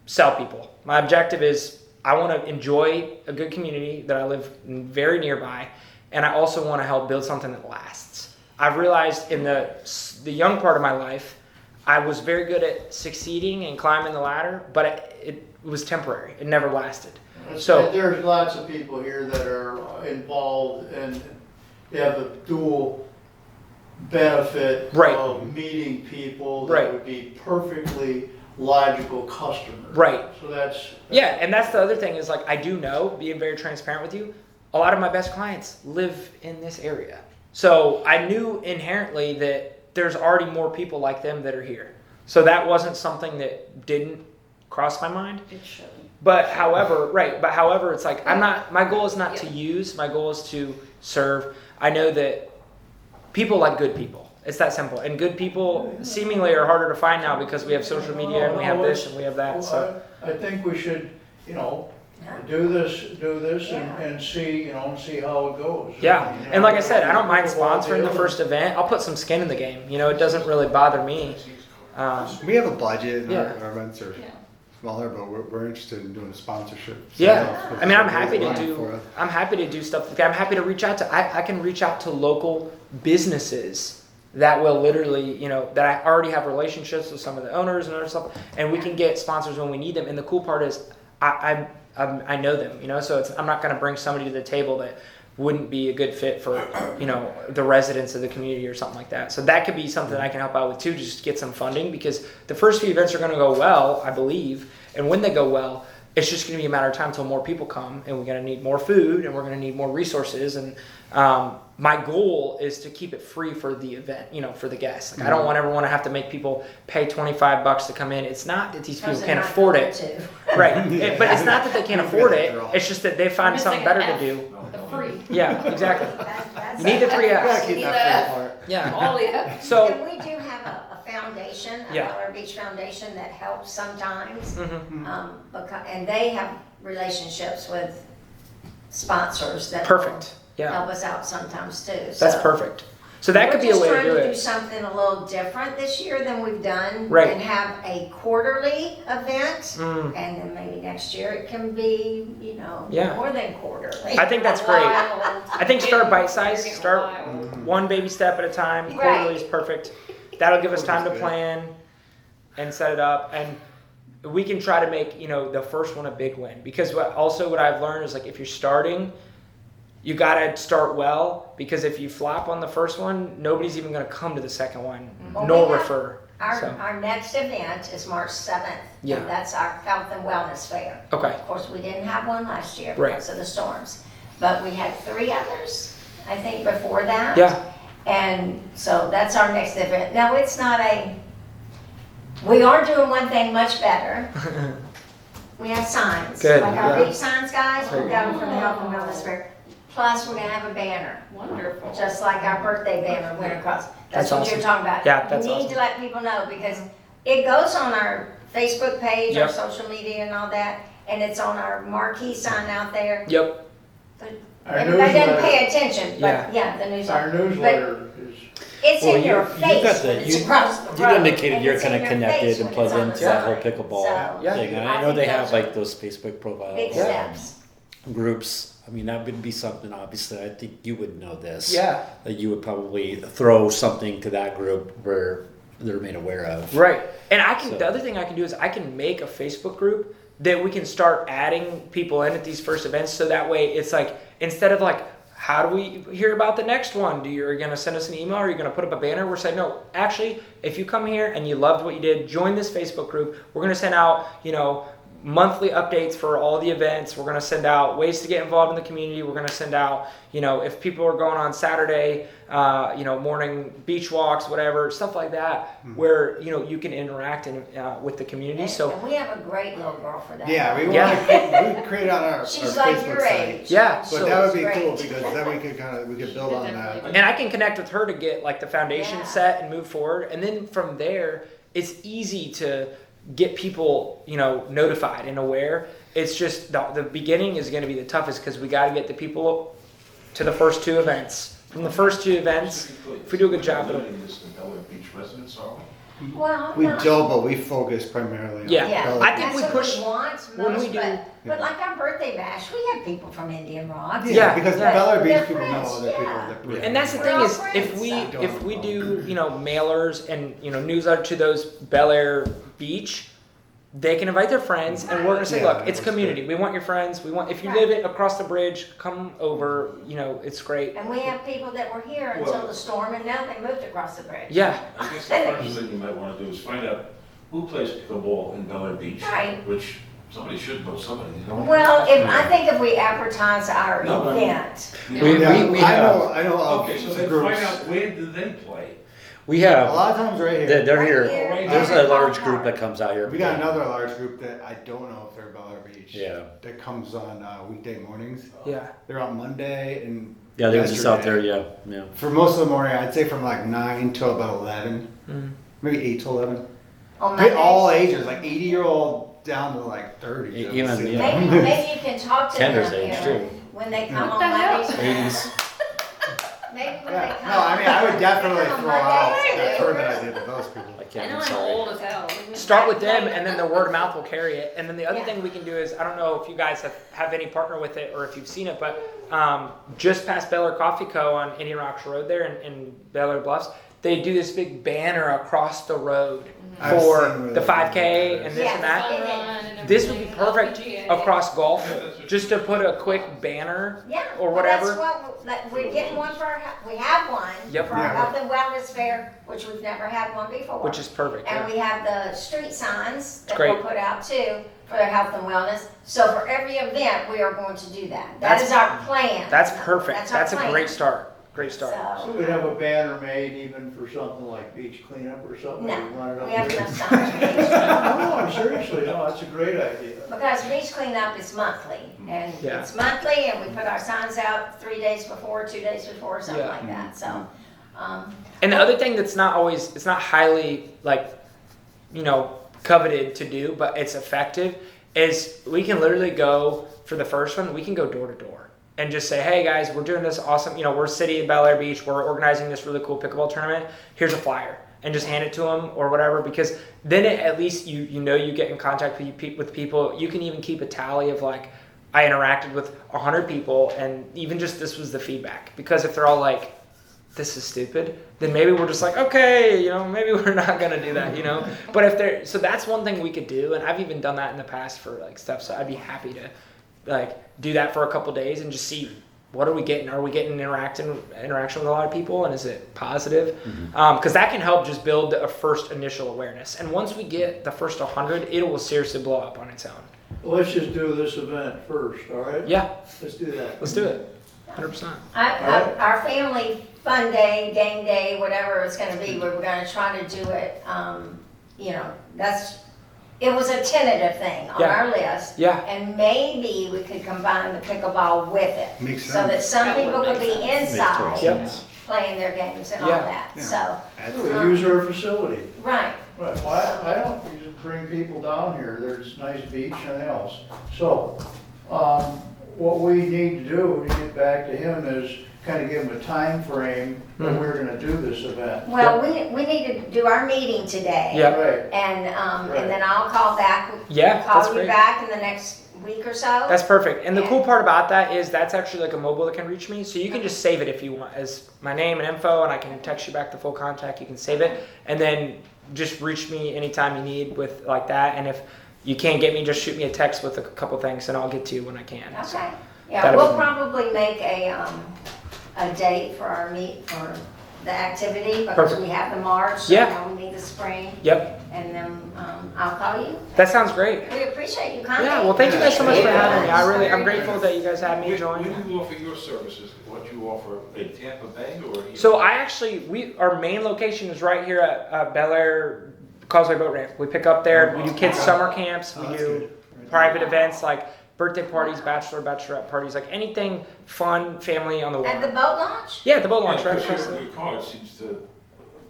sell people. My objective is I want to enjoy a good community that I live very nearby. And I also want to help build something that lasts. I've realized in the young part of my life, I was very good at succeeding and climbing the ladder, but it was temporary. It never lasted. So- There's lots of people here that are involved and they have a dual benefit Right. of meeting people Right. that would be perfectly logical customers. Right. So that's. Yeah, and that's the other thing is like I do know, being very transparent with you, a lot of my best clients live in this area. So I knew inherently that there's already more people like them that are here. So that wasn't something that didn't cross my mind. It should. But however, it's like my goal is not to use, my goal is to serve. I know that people like good people. It's that simple. And good people seemingly are harder to find now because we have social media and we have this and we have that. So I think we should, Yeah. do this Yeah. and see, see how it goes. yeah. You know, And like I said, I don't mind pickleball sponsoring the deal. first event. I'll put some skin in the game. It doesn't really bother me. We have a budget and Yeah. our events are smaller, but we're interested in doing a sponsorship. Yeah, So, I mean, I'm happy to for do. us. I'm happy to do stuff like that. I'm happy to reach out to. I can reach out to local businesses that will literally, that I already have relationships with some of the owners and other stuff, and we can get sponsors when we need them. And the cool part is, I know them, so I'm not going to bring somebody to the table that wouldn't be a good fit for, the residents of the community or something like that. So that could be something I can help out with too, just to get some funding, because the first few events are going to go well, I believe, and when they go well, it's just going to be a matter of time until more people come, and we're going to need more food, and we're going to need more resources, and my goal is to keep it free for the event, for the guests. Like, I don't ever want to have to make people pay $25 to come in. It's not that these people can't afford it. Right. But it's not that they can't afford it. It's just that they find something better to do. The free. Yeah, exactly. That's You need the 3 Gotta F's. keep that free part. Yeah. All the So, And we do have a foundation, a Yeah. Bel Air Beach Foundation that helps sometimes. mhm. And they have relationships with sponsors that Perfect. will Yeah. help us out sometimes too. That's So perfect. So that could be a way to do We're just trying to do it. something a little different this year than we've done. Right. And have a quarterly event. Mm. And then maybe next year it can be, Yeah. more than quarterly. I think that's great. Wild. I think start bite size, You're getting start wild. one baby step at a time. Right. Quarterly is perfect. That'll give us time to Quarterly's good. plan and set it up, and we can try to make the first one a big win. Because what I've learned is, like, if you're starting, you gotta start well, because if you flop on the first one, nobody's even gonna come to the second one, Well, nor we have- refer. So Our next event is March 7th. Yeah. And that's our Health and Wellness Fair. okay, Of course, we didn't have one last year Right. because of the storms, but we had 3 others, I think, before that. yeah, And so that's our next event. Now, we are doing one thing much better. We have signs. Good, Like our yeah. beach signs, guys, we've got them from the Health and Wellness Fair. Plus, we're gonna have a banner, Wonderful. just like our birthday banner went across. That's That's what awesome. you're talking about. Yeah, that's You need awesome. to let people know, because it goes on our Facebook page, our Yep. social media and all that, and it's on our marquee sign out there. yep, Our Everybody doesn't newsletter, pay attention, Yeah. but yeah, the our newsletter. newsletter is. It's Well, in your you've got face the- when it's you- across the You road, indicated and you're it's in kind of your face connected when and plugged it's on the into that whole sign. pickleball So, Yeah. thing. And I I know think they those have are like those Facebook profile Big steps. groups. I mean, that would be something, obviously, I think you would know this. yeah, That you would probably throw something to that group where they're made aware of. right. And So- the other thing I can do is I can make a Facebook group that we can start adding people in at these first events, so that way it's like, instead of like, how do we hear about the next one? Are you going to send us an email? Or are you going to put up a banner? We're saying, no, actually, if you come here and you loved what you did, join this Facebook group. We're going to send out, monthly updates for all the events. We're going to send out ways to get involved in the community. We're going to send out, if people are going on Saturday, morning beach walks, whatever, stuff like that, where, you can interact with the community. And, So, and we have a great little girl for that. Yeah, we Yeah. want to create on our She's our like Facebook your site. age. yeah. But So, that would be Great. cool, because then we could build on that. and I can connect with her to get like the foundation Yeah. set and move forward. And then from there, it's easy to get people, notified and aware. It's just the beginning is going to be the toughest, because we got to get the people to the first 2 events. From the first 2 events, if we do a good job, it'll, Limiting this to Bel Air Beach residents, are we? Well, We not- don't, but we focus primarily on Yeah. Yeah, Bel Air. I think we that's what push- we want when we most, do- but like our birthday bash, we had people from Indian Rock. Yeah, because yeah. Bel Air They're Beach people know friends, other people yeah. that. and that's the We're thing all is, friends, if we so. do, mailers and, newsletter to those Bel Air Beach, they can invite their friends, and we're gonna say, Yeah, look, it's that's community. We want your friends. We want if you Right. live across the bridge, come over. You know, it's great. And we have people that were here until the storm, and now they moved across the bridge. Yeah, I guess the first thing you might want to do is find out who plays pickleball in Bel Air Beach. Right. Which somebody should know somebody, you know? Well, I think if we advertise our No, but I mean- event, We I have, know of Okay, so some then groups. find out where do they play? we A have, lot of times right they're, here. they're Right here. here. There's Yeah. a large group that comes out here. We got another large group that I don't know if they're Bel Air Beach. Yeah. That comes on weekday mornings. yeah. They're on Monday and Yeah, they were just out there, yesterday. yeah. For most of the morning, I'd say from like 9 till about 11, Mm. maybe 8 to 11. on Hey, all Mondays, ages, like 80-year-old down to like 30. Even, yeah. maybe you can talk to them Tender's age, here too. when they come What on the hell? Mondays. 80s. Maybe when they Yeah. come. No, I mean, I would definitely come on throw out Mondays, that they tournament do. idea to those people. I I can't, know I'm I'm sorry. old as hell. Start with them, and then the word of mouth will carry it. And then the other Yeah. thing we can do is, I don't know if you guys have any partner with it or if you've seen it, but just past Bel Air Coffee Co. on Indian Rocks Road there in Bel Air Bluffs, they do this big banner across the road I've for seen where the they 5K do and that. this Yes. and that. Fun run and This would be everything, perfect LPGA. across golf, just to put a quick banner Yeah. or well, that's whatever. what, we're getting one for, we have one Yep. for our Yeah. health and wellness fair, which we've never had one before. Which is perfect. And Yeah. we have the street signs that Great. we'll put out too for their health and wellness. So for every event, we are going to do that. That That's- is our plan. That's perfect. our That's a plan. great start. Great start. So we'd have a banner made even for something like beach cleanup or something, No, we run it up we have there. enough signs. No, I'm seriously, no, that's a great idea. Because beach cleanup is monthly, and Yeah. it's monthly, and we put our signs out 3 days before, 2 days before, something Yeah. like that, so. And the other thing that's not always, it's not highly like, coveted to do, but it's effective, is we can literally go for the first one, we can go door to door and just say, hey guys, we're doing this awesome, we're City of Bel Air Beach, we're organizing this really cool pickleball tournament. Here's a flyer, and just hand it to them or whatever, because then at least you get in contact with people. You can even keep a tally of like, I interacted with 100 people, and even just this was the feedback. Because if they're all like, this is stupid, then maybe we're just like, okay, maybe we're not gonna do that, But if they're, so that's one thing we could do, and I've even done that in the past for like stuff. So I'd be happy to like do that for a couple days and just see what are we getting. Are we getting interaction with a lot of people, and is it positive? Because that can help just build a first initial awareness. And once we get the first 100, it will seriously blow up on its own. Well, let's just do this event first, all right? Yeah, Let's do that. let's do it. 100%. Our family fun day, game day, whatever it's gonna be, we're gonna try to do it, it was a tentative thing on Yeah. our list. Yeah. And maybe we could combine the pickleball with it. Makes So sense. that some That people would could make be sense. inside Yep. playing their games and all Yeah. that, Yeah. so, We use our facility. right. Right, well, I don't usually bring people down here, there's nice beach and else. So, what we need to do to get back to him is kind of give him a time frame when we're gonna do this event. Well, we need to do our meeting today. Yeah. Right, And then I'll call back. Yeah, that's Call you great. back in the next week or so. That's perfect. And the cool part about that is that's actually like a mobile that can reach me. So you can just save it if you want as my name and info, and I can text you back the full contact. You can save it and then just reach me anytime you need with like that. And if you can't get me, just shoot me a text with a couple things and I'll get to you when I can. So, Okay. Yeah, that'll we'll be- probably make a date for our for the activity because Perfect. we have the March. so Yeah. now we need the spring. Yep, And then I'll call you. that sounds great. We appreciate you coming. Yeah, well, thank you guys so much for having me. I'm Very grateful nice. that you guys had me Where join. do you offer your services? What you offer in Tampa Bay or? here? So our main location is right here at Bel Air Causeway Boat Ramp. We pick up there. We do kids summer camps. Oh, We that's do good. private events like birthday parties, bachelorette parties, like anything fun, family on the At the water. boat launch? Yeah, the boat Yeah, launch right across because the. your card seems to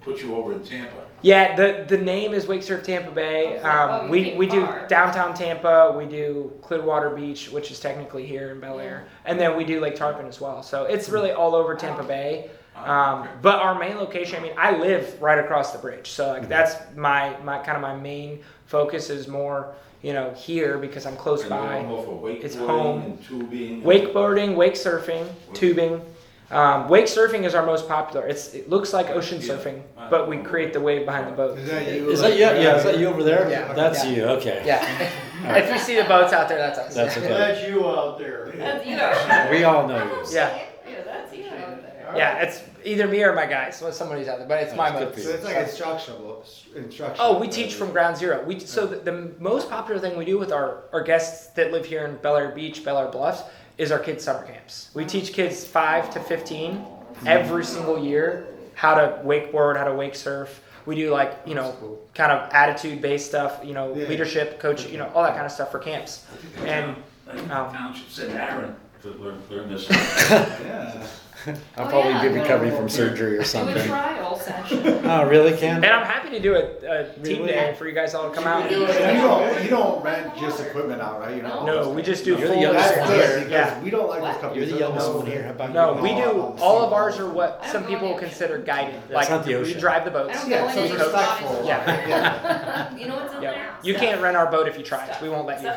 put you over in Tampa. Yeah, the name is Wake Surf Tampa Bay. You We picked do far. downtown Tampa. We do Clearwater Beach, which is technically here in Bel Air, and then we do Lake Tarpon as well. So it's really all over Tampa Bay. Okay. But our main location, I live right across the bridge, so like that's my kind of my main focus is more here because I'm close And you by. don't offer It's wakeboarding home. and tubing? Wakeboarding, wake surfing, tubing, Wake surfing is our most popular. It looks like ocean surfing, but we create the wave behind the boat. Is that you? Is that you? Yeah, is that you over there? Yeah. That's Yeah. you, okay. Yeah. If you see the boats out there, that's us. That's Well, okay. that's you out there. We all know you. Yeah. Yeah, that's you out there. Yeah, it's either me or my guys. So somebody's out there, but it's my That's boat. good So it's like instructional. Oh, we teach from ground zero. The most popular thing we do with our guests that live here in Bel Air Beach, Bel Air Bluffs, is our kids' summer camps. We teach kids 5 to 15 every single year how to wakeboard, how to wake surf. We do kind of attitude-based stuff, Yeah. leadership, coach, all that kind of stuff for camps. And I think the township sent Aaron to learn this. Yeah. I'll Oh, probably yeah. be recovering from surgery or Do a something. trial session. Oh, really, Ken? and I'm happy to do a team Really? day for you guys all to come out. You don't rent just equipment out, right? You don't. No, we just do You're the full. youngest That's one good here. because Yeah. we don't like What? those companies. You're the youngest one here. How about No, you? we do. All of ours are what some people consider guided. That's not the we ocean. drive the I boats. don't Yeah, go so in it's and respectful. Yeah. You know what's in Yeah. there? You can't rent our boat if you try. We won't let you.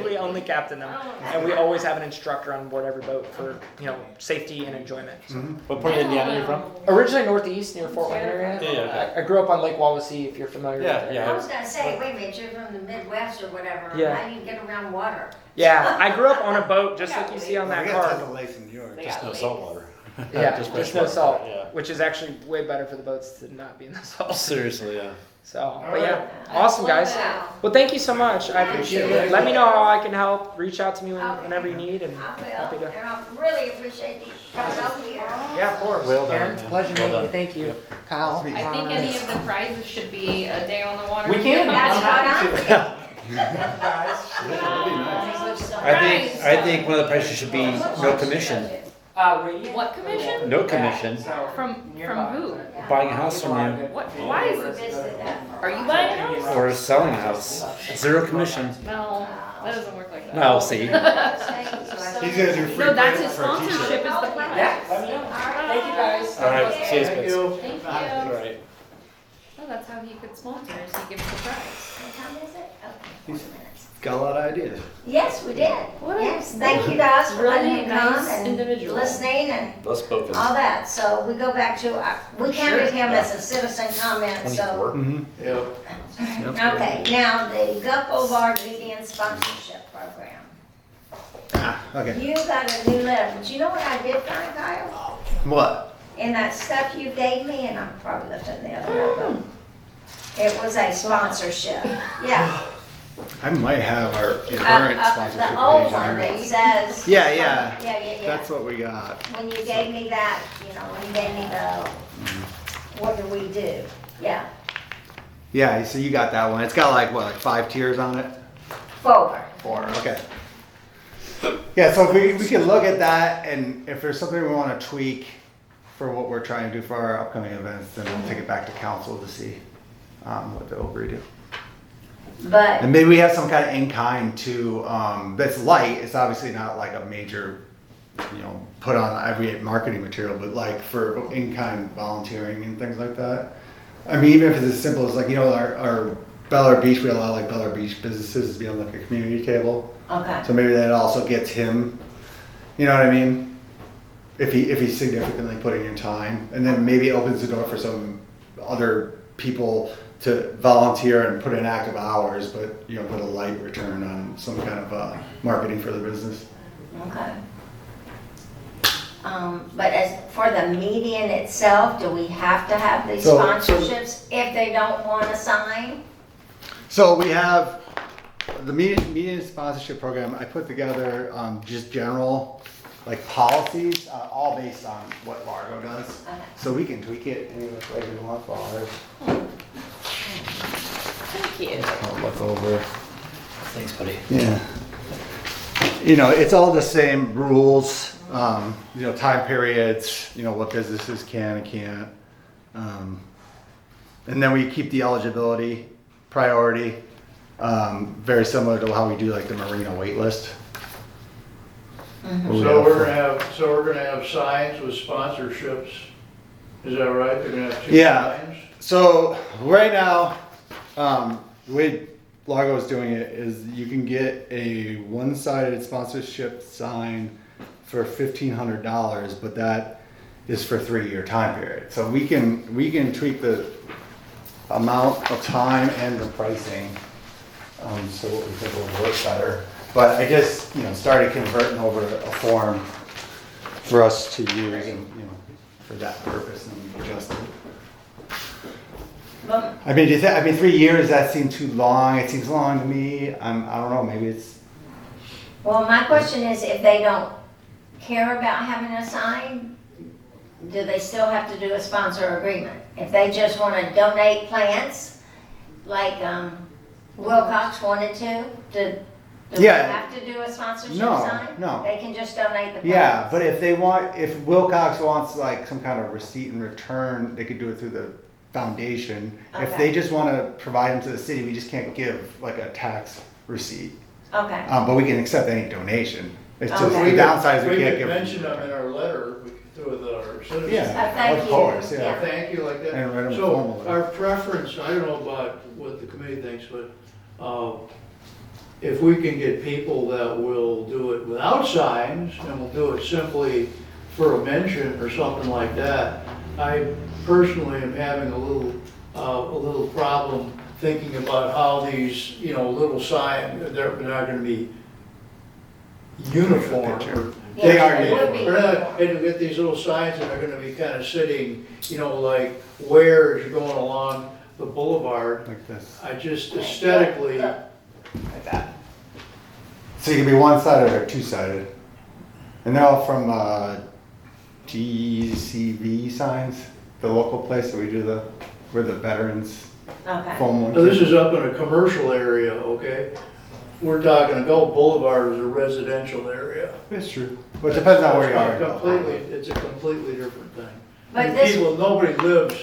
We only captain them, and we always have an instructor on board every boat for safety and enjoyment. What part of Indiana are you from? Originally northeast near Fort Wayne area. Yeah, okay. I grew up on Lake Wawasee. If you're familiar Yeah, with it. yeah. I was gonna say, wait a minute, you're from the Midwest or whatever, Yeah. how do you get around water? Yeah, I grew up on a boat just like you see on We that got tons card. of lakes in New York. Just no salt water. Yeah, Just just fresh no salt, water, yeah. which is actually way better for the boats to not be in the salt. Seriously, yeah. So, but yeah, awesome guys. Wow. Well, thank you so much. I appreciate it. Let me know how I can help. Reach out to me whenever you need, and I happy will, to. and I really appreciate you coming over here. Yeah, of course. Well done, Aaron, it's a man. pleasure Well meeting you. done. Thank you, Kyle. I think any of the prizes should be a day on the water. We can. That's what I'm I think one of the prices should be no commission. What commission? No commission. From who? Buying a house from you What? Why is this? visited that. Are you buying a house? or selling a house. Zero commission. No, that doesn't work like that. Well, see. He's gonna do free No, that's his credit for a t-shirt. sponsorship is the prize. Yeah, let me know. Thank you guys. All right, see you, Thank Spitz. you. Thank All you. right. Oh, that's how he could sponsor us. He gives the prize. What time is it? Okay, 4 minutes. Got a lot of ideas. Yes, we did. What a Yes, thank you guys for letting really me come nice and individual. listening and Well spoken. all that. So we go back to, we counted him as a citizen comment, so. 24. Yeah. Okay, now the Gulf Boulevard Median Sponsorship Program. Okay. You got a new letter, but you know what I did find, Kyle? What? In that stuff you gave me, and I probably left it in the other notebook. It was a sponsorship, yeah. I might have our current sponsorship The old page on one here. that says. Yeah, yeah. Yeah. That's what we got. When you gave me that, when you gave me the, what do we do? Yeah, Yeah, so you got that one. It's got like 5 tiers on it? forward. 4, okay. Yeah, so if we can look at that, and if there's something we want to tweak for what we're trying to do for our upcoming events, then we'll take it back to council to see what they'll agree to. But, And maybe we have some kind of in-kind too, that's light. It's obviously not like a major, put on every marketing material, but like for in-kind volunteering and things like that. I mean, even if it's as simple as like, our Bel Air Beach, we allow like Bel Air Beach businesses to be on like a community table. okay, So maybe that also gets him, you know what I mean? If he's significantly putting in time, and then maybe it opens the door for some other people to volunteer and put in active hours, but put a light return on some kind of marketing for the business. okay. But as for the median itself, do we have to have these So- sponsorships if they don't want to sign? So we have the median sponsorship program. I put together just general like policies, all based on what Largo does. Okay. So we can tweak it any which way we want for ours. Thank you. I'll look over. Thanks, buddy. Yeah. It's all the same rules, time periods, what businesses can and can't. And then we keep the eligibility priority, very similar to how we do like the marina wait list. So we're gonna have signs with sponsorships. Is that right? They're gonna have 2 Yeah. signs? So right now, the way Largo is doing it is you can get a one-sided sponsorship sign for $1,500, but that is for 3-year time period. So we can tweak the amount of time and the pricing, so what we think will work better. But I just, started converting over a form for us to use and, for that purpose and we adjusted. Well, I mean, 3 years, that seemed too long. It seems long to me. I don't know, maybe it's, well, my question is, if they don't care about having a sign, do they still have to do a sponsor agreement? If they just want to donate plants, like Wilcox wanted to, do they Yeah. have to do a sponsorship No, sign? no. They can just donate the plants? yeah, but if Wilcox wants like some kind of receipt in return, they could do it through the foundation. If Okay. they just want to provide them to the city, we just can't give like a tax receipt. Okay, But we can accept any donation. It's just Okay. the downside is we We can't could give. mention them in our letter with our citizens. Yeah, thank of you. course, Yeah. yeah. Thank you like that. And write 'em So formally. our preference, I don't know about what the committee thinks, but if we can get people that will do it without signs and will do it simply for a mention or something like that, I personally am having a little problem thinking about how these, little signs, they're not gonna be uniform. or- They are it would be. We're not, and you get these little signs and they're gonna be kind of sitting, like where as you're going along the boulevard. Like this, I just aesthetically, like that. So you can be one-sided or two-sided. And they're all from GCV signs, the local place that we do where the veterans Okay, foam one. now this is up in a commercial area, okay? We're talking, Gulf Boulevard is a residential area. It's true. But it depends on where you are. It's a completely different thing. But And this- people, nobody lives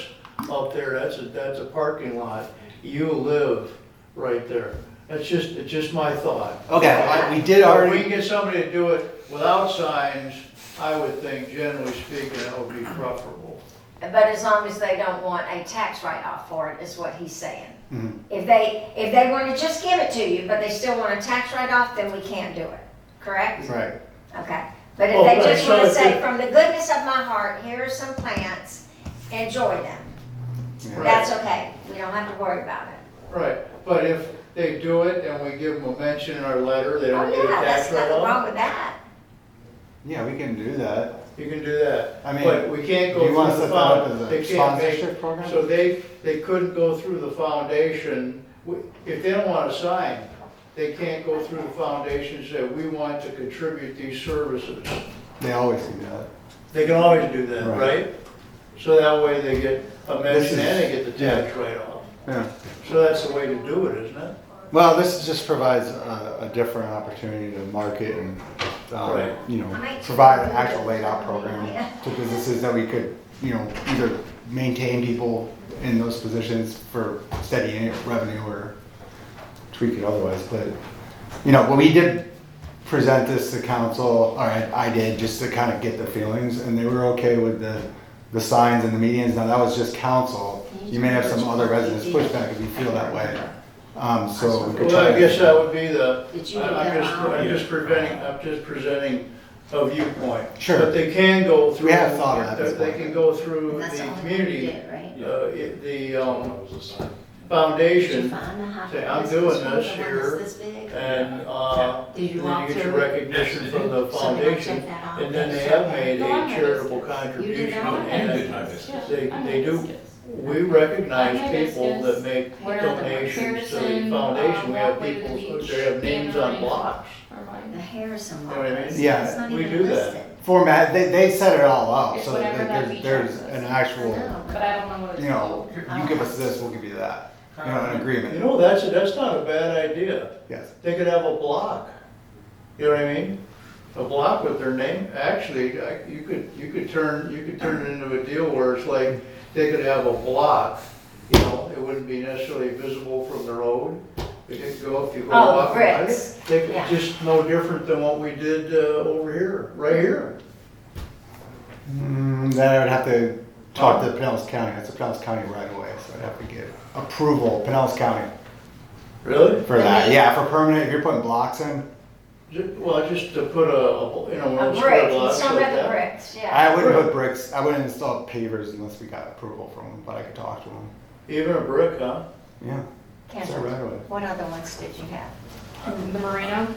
up there, that's a parking lot. You live right there. It's just my thought. Okay, we did If we already, can get somebody to do it without signs, I would think, generally speaking, that would be preferable. but as long as they don't want a tax write-off for it, is what he's saying. Mhm. If they want to just give it to you, but they still want a tax write-off, then we can't do it, correct? right. Okay, but if Well, they right, just so want to if say, it- from the goodness of my heart, here are some plants, enjoy them, Yeah. that's okay, we don't have to worry about it. Right, but if they do it and we give them a mention in our letter, they Oh, don't get a yeah, tax that's nothing wrong write-off, with that. Yeah, we can do that. you can do that. I mean, But we can't do go you want to through set the that up as they a can't make, sponsorship program? so they couldn't go through the foundation. If they don't want a sign, they can't go through the foundation and say, we want to contribute these services. They always do that. They can always do that, Right. right? So that way they get a mention is- and they get the tax write-off. Yeah. So that's the way to do it, isn't it? Well, this just provides a different opportunity to market and, Right. provide an actual laid out program to businesses that we could, either maintain people in those positions for steady revenue or tweak it otherwise. But, when we did present this to council, or I did, just to kind of get the feelings, and they were okay with the signs and the medians. Now, that was just council. You may have some other residents pushback if you feel that way. So we could try. Well, I guess that would be Did you do that? I'm just presenting a viewpoint. Sure. But they can go through. We have thought of that at this They point. can go through That's the the only community, way to do it, right? the That was a sign. foundation, Find a hot- say, I'm this doing one, this the one here, that's this big? and, Did you then walk you get your through it? recognition from the So we don't foundation. check that off. And then they have made a charitable contribution, that? and Good time is- they do, we recognize people that make What are the donations to the Harrison, foundation. We have walkway to the people, beach, they have names on Dandelion. blocks. The Harrison You know what I one. mean? Yeah, It's not we even do that. listed. Format, they set it all out, It's so whatever that that beach there's house is. an I actual, know. But I don't know what it's called. you give us this, we'll give you that, an agreement, That's not a bad idea. yes. They could have a block. You know what I mean? A block with their name. Actually, you could turn it into a deal where it's like, they could have a block, it wouldn't be necessarily visible from the road. It could go, if you go Oh, walking by it, bricks. they could, Yeah. just no different than what we did, over here, right here. Then I would have to talk to Pinellas County, that's a Pinellas County right away, so I'd have to get approval, Pinellas County, Really? for that. Yeah, for permanent, if you're putting blocks in, Well, just to put you know, A one brick, square blocks some like of the that. bricks, yeah. I wouldn't put bricks, I wouldn't install pavers unless we got approval from them, but I could talk to them. Even a brick, huh? Yeah. It's a Kendra, right away. what other ones did you have? The marina,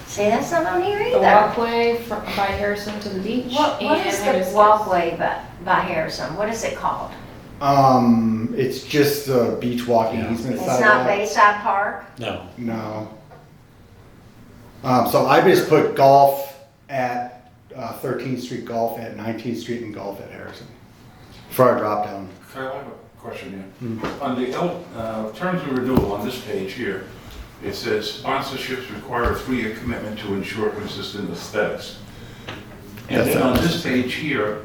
See, that's not on here the either. walkway by Harrison to the beach. What and is the Hibiscus. walkway by Harrison? What is it called? It's just the beach walking Yeah. easement It's side. not Bayside Park? No. No. So I just put golf at 13th Street, golf at 19th Street, and golf at Harrison for our drop down. Kyle, I have a question here. On the terms of renewal on this page here, it says sponsorships require a 3-year commitment to ensure consistent aesthetics. And That's then on it. this page here,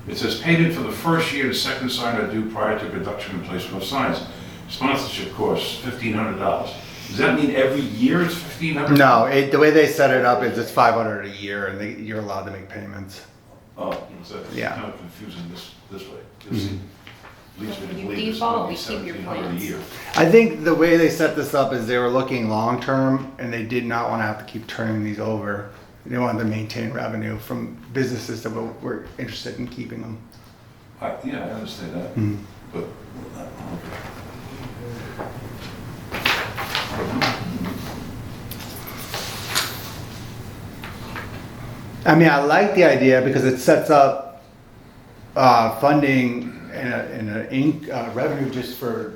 it says paid in for the first year, the second sign are due prior to production and placement of signs. Sponsorship costs $1,500. Does that mean every year is $1,500? No, the way they set it up is it's 500 a year, and you're allowed to make payments. Oh, so it's Yeah. kind of confusing this way. This leads me to You believe it's default, going we to be keep your $1,700 a plans. year. I think the way they set this up is they were looking long term, and they did not want to have to keep turning these over. They wanted to maintain revenue from businesses that were interested in keeping them. Yeah, I understand that, Mhm. but, I mean, I like the idea because it sets up funding and revenue just for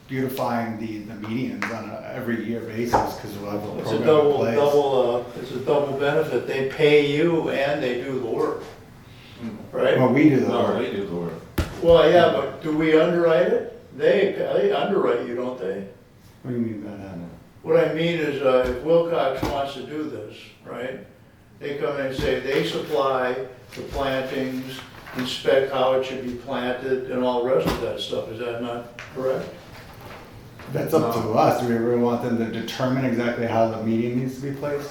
beautifying the medians on a every year basis because we'll have a It's a program in place. it's a double benefit. They pay you and they do the work, right? Well, we do the no, work. they do the work. Well, yeah, but do we underwrite it? They underwrite you, don't they? What do you mean by that? What I mean is, if Wilcox wants to do this, right? They come in and say they supply the plantings, inspect how it should be planted and all the rest of that stuff. Is that not correct? That's up to us. Do we really want them to determine exactly how the median needs to be placed?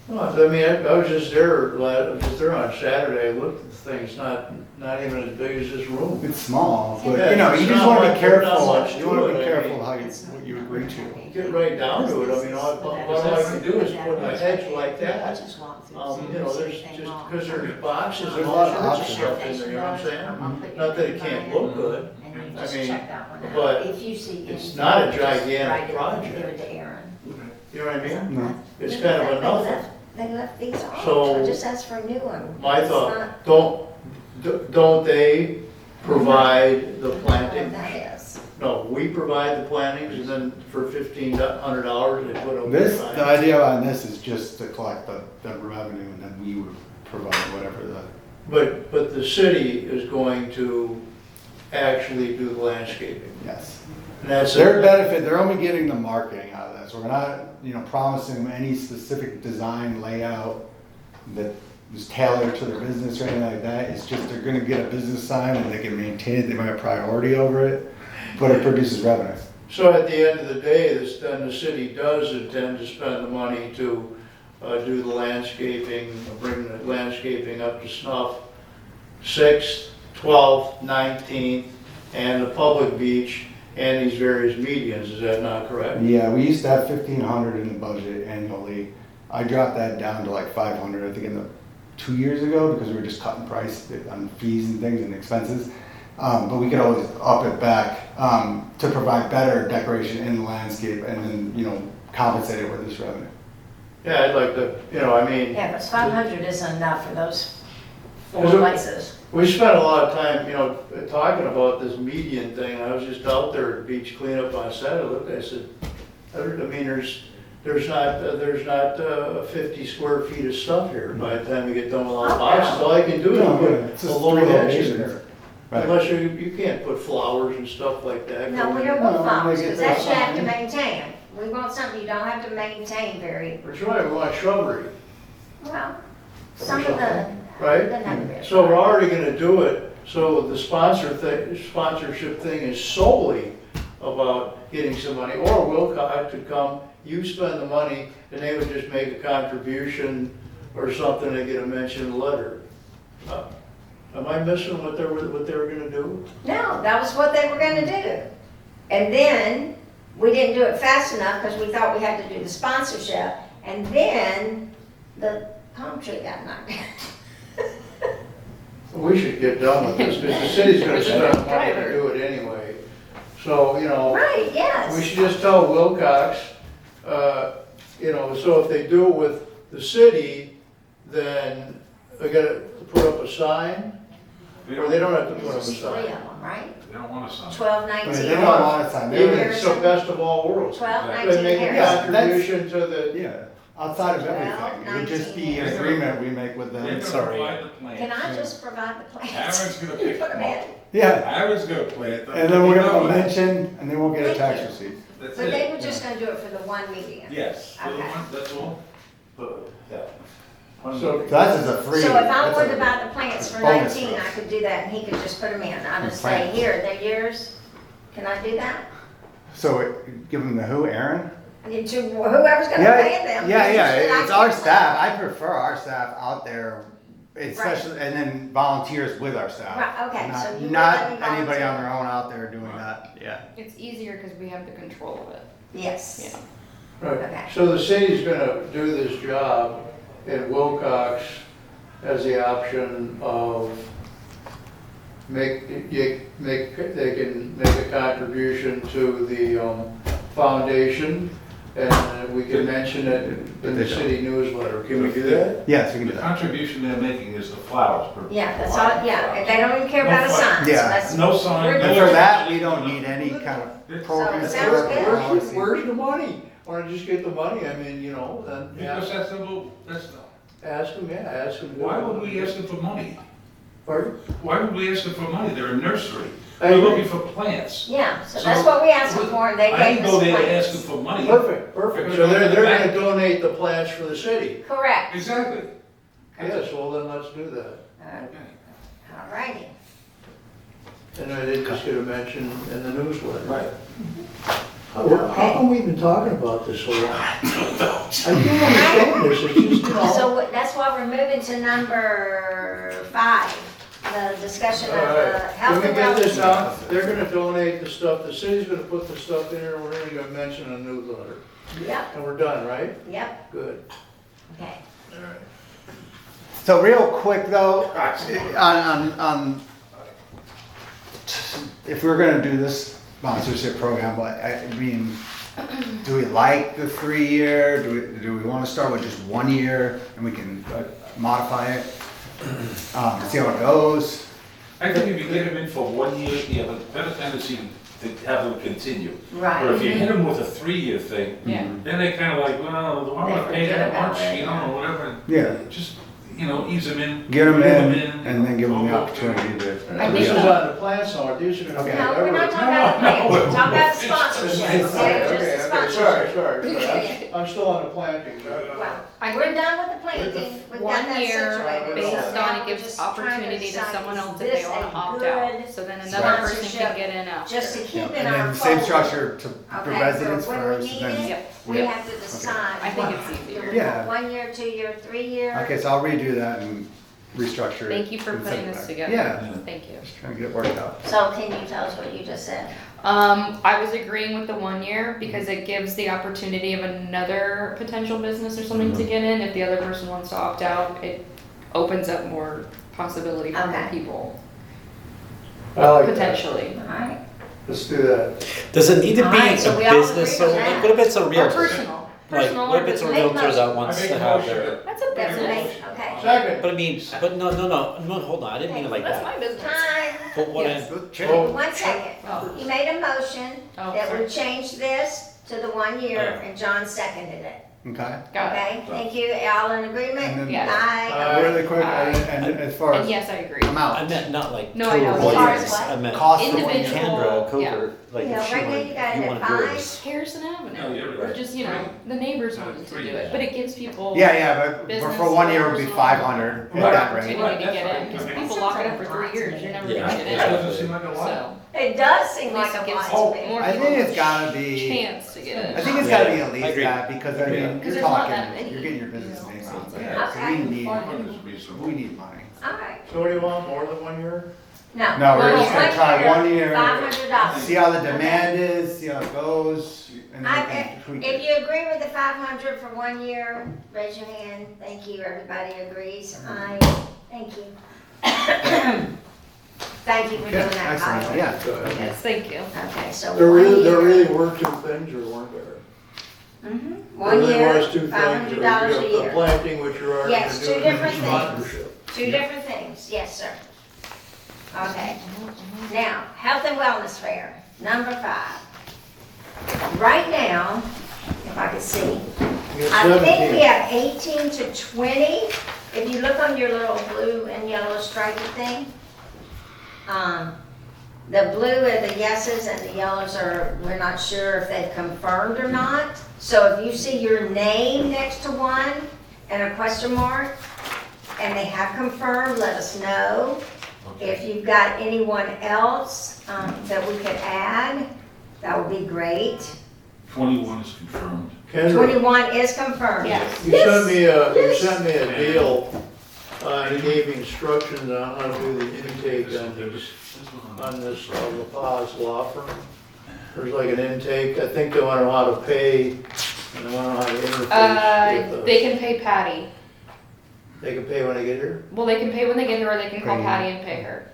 Well, I mean, I was just there, on Saturday. I looked at the thing. It's not even as big as this room. It's small, but Yeah, you know, it's you just not want to much- be careful. not much You want to to be it, I careful mean. how what you agree to. Get right down to it. I mean, all I can do is put my hedge like that. You know, there's just, because there's boxes and There's a all lot of sorts of options. stuff in there, you know what I'm saying? Not that it can't look good, And you I just mean, check that one out. but If you see it's anything, not a just gigantic write it and project. Give it to Aaron. you know what I mean? No. It's kind of a nothing. They left these off, So, I just asked for a new one. My It's thought, not- don't they provide the I don't know what plantings? that is. No, we provide the plantings and then for $1,500 they put up. The idea on this is just to collect the revenue and then we would provide whatever the. But the city is going to actually do the landscaping. Yes. And that's Their benefit, they're only getting the marketing out of this. We're not, promising them any specific design layout that is tailored to their business or anything like that. It's just they're gonna get a business sign and they can maintain it, they might have priority over it, but it produces revenue. So at the end of the day, then the city does intend to spend the money to do the landscaping, bring the landscaping up to snuff, 6th, 12th, 19th, and the public beach, and these various medians, is that not correct? Yeah, we used to have 1,500 in the budget annually. I dropped that down to like 500, I think 2 years ago, because we were just cutting price on fees and things and expenses. But we could always up it back to provide better decoration in the landscape and then, compensate it with this revenue. Yeah, I'd like to, Yeah, but 500 isn't enough for those four Is it- places. we spent a lot of time, talking about this median thing. I was just out there at beach cleanup on Saturday. Look, I said, there's not 50 square feet of stuff here by the time we get done with all the boxes. All I can do No, is it's put a just lower three hedge in locations. there. Right. Unless you can't put flowers and stuff like that. No, we going don't in. want No, flowers, make it because that you have to fine. maintain. We want something you don't have to maintain very, That's right, we want shrubbery, well, some of the, right? doesn't have to be a So we're shrub. already gonna do it, so the sponsorship thing is solely about getting some money, or Wilcox could come, you spend the money, and they would just make a contribution or something, they get a mention in the letter. Am I missing what they were gonna do? No, that was what they were gonna do. And then, we didn't do it fast enough, because we thought we had to do the sponsorship, And then the palm tree got knocked down. We should get done with this, because the city's gonna spend money to do it anyway. So, you know, Right, we yes. should just tell Wilcox, you know, so if they do it with the city, then they gotta put up a sign, or they don't have to put up a There's three of sign. them, right? They don't want a sign. 12, But 19, they don't want to sign. Even They- it's the best of all worlds. 12, They 19 make a Harrison. contribution to the, Yeah, outside of everything, it would just be an agreement we make with They're them. gonna Sorry. provide the plans. Can I just provide the plans? Aaron's gonna You pick put them them in. up. Yeah, Aaron's gonna plant them. and then we're gonna You know it. mention, and then we'll get a Thank tax you. receipt. That's But they it. were just gonna do it for the one meeting. Yes, for the Okay. one, that's all. But, yeah. One So- meeting. So that's just a free. So if I'm that's worried a- about the plants for bonus 19, for us. I could do that and he could just put them in. I'll just say, Plants. here, they're yours. Can I do that? So give them the who, Aaron? And to whoever's gonna Yeah, pay them. yeah, Should I it's our get staff. I prefer our staff out there, especially, and then volunteers with our staff. Right, okay, Not- so you would Not let me anybody on volunteer? their own out there doing that, yeah. It's easier because we have the control of it. Yes. Yeah. right, Okay. so the city's gonna do this job, and Wilcox has the option of they can make a contribution to the foundation, and we can mention it in the city newsletter. Can we do that? Yes, we can The do that. contribution they're making is the flowers. per- Yeah, that's all, yeah, if they don't even care about a No sign, so Yeah. that's. No sign. we're And good. for that, we don't need any kind of program. So, sounds good. Where's the money? Wanna just get the money, I mean, you know, then Because that's the, that's, ask them, yeah, ask them. why would we ask them for money? Pardon? Why would we ask them for money? They're a nursery. I They're agree. looking for plants. Yeah, so So- that's what we asked them for, and they I gave didn't us go there to ask plans. them for money. Perfect, perfect, so they're gonna donate the plants for the city. Correct. Exactly. Yes, well then let's do that. All righty. And I did just get a mention in the newsletter. Right. How come we've been talking about this so long? I don't understand this, it's just, you know. So that's why we're moving to number 5, the discussion of the health Can and we get this wellness. out? They're gonna donate the stuff, the city's gonna put the stuff in there, we're gonna mention in the newsletter. Yep, And we're done, right? yep, Good. okay. All right. So real quick though, on, if we're gonna do this sponsorship program, but I mean, do we like the 3-year? Do we wanna start with just 1 year and we can modify it? See how it goes? I think if you get them in for 1 year, you have a better tendency to have them continue. Right. Or if you hit them with a 3-year thing, Yeah. then they kind of like, well, do I want to pay They that forget about much, it, you know, yeah. or whatever. Yeah. Just, you know, ease them in. Get them move in and then give them the go- opportunity to. And this is on the plants now, these are gonna be. Okay. No, we're not talking about the plans, we're talking about sponsorship, Okay, okay, just the okay, sponsorship. sorry. I'm still on the planting. Well, I we're think done with the planting, we've got 1 that year situated. based So on now it we're gives just trying to opportunity to decide, someone is else if this they want a to opt good out. So then another person sponsorship can get in after. Just to keep Yeah, in and our then same fold. structure to the Okay, residents but when we first, need and then. Yep. We Yep. have to decide. I think what- it's easier. do we Yeah. want 1 year, 2 year, 3 year? Okay, so I'll redo that and restructure it. Thank you for and send putting it this back. together. Yeah, Thank you. just trying to get it worked out. So can you tell us what you just said? I was agreeing with the 1 year because it gives the opportunity of another potential business or something to get in. If the other person wants to opt out, it opens up more possibility for more Okay. people, I like that. potentially. All right. Let's do that. Does it need to be Alright, so we a all business, agree or on that. like, what if it's a Or realtor? personal. Like, Personal what or if it's a business. Make realtor that motion. wants I make to a have motion their, that- That's a That's business. amazing, okay. Second. but I mean, but no, hold on, I didn't mean it like That's that. my business. Time. But what Yes. Oh, 1 second. Oh. You made a motion Oh, that sorry. would change this to the 1 year, Oh. and John seconded it. Okay. Got it. Okay, thank you, all in And agreement? then- Yes. Aye. Really quick, Aye. and as far And as yes, I agree. I'm I out. meant not like No, I know. total As far as volumes. what? I meant Cost of Individual. Kendra, yeah. Coker, like Yeah, if she right now wanted, you got if you it wanted at yours. Harrison No, Avenue, you're or right. just, you know, the neighbors wanted to do it, but it gives people. Yeah, yeah, but Business for 1 year it would be personal. 500 at Right. that rate. Opportunity to get in, Right, because that's people right. lock it up for 3 years, you're never Yeah. gonna get That in. doesn't seem like a lot. So, It does seem at like least it a gives lot to me. more I people think it's a gotta be, chance to get in. I think it's gotta be Yeah, at I least agree. that, because I Yeah. mean, Because you're there's not talking, that many, you're getting your business you know, name so out it's there. like- So Okay. we need, It's reasonable. we need money. All right. So what do you want, more than 1 year? No. No, we're Well, just gonna try 1 year, $500. see how the demand is, see how it goes, and then we can tweak If it. you agree with the 500 for 1 year, raise your hand. Thank you, everybody agrees. Aye, thank you. Thank you for Okay, doing that, excellent, Kyle. yeah. Yes, thank you. Okay, so There 1 really, there year. really were two things, or weren't there? Mhm. There 1 really year, was two things. $500 a The year. planting, which you're already Yes, doing. two different and things. sponsorship. Two different things, yes, sir. Okay, now, health and wellness fair, number 5. Right now, if I can see, You got I think 17. we have 18 to 20. If you look on your little blue and yellow striped thing, the blue are the yeses and the yellows are, we're not sure if they've confirmed or not. So if you see your name next to one and a question mark, and they have confirmed, let us know. If you've got anyone else that we could add, that would be great. 21 is confirmed. Kendra, 21 is confirmed. Yes. you sent me a deal, and you gave me instructions on how to do the intake on this La Paz law firm. There's like an intake, I think they want to know how to pay, and they want to know how to interface with They can pay Patty. They can pay when they get here, Well, they can pay when they get here, or they can call Pay. Patty and pay her.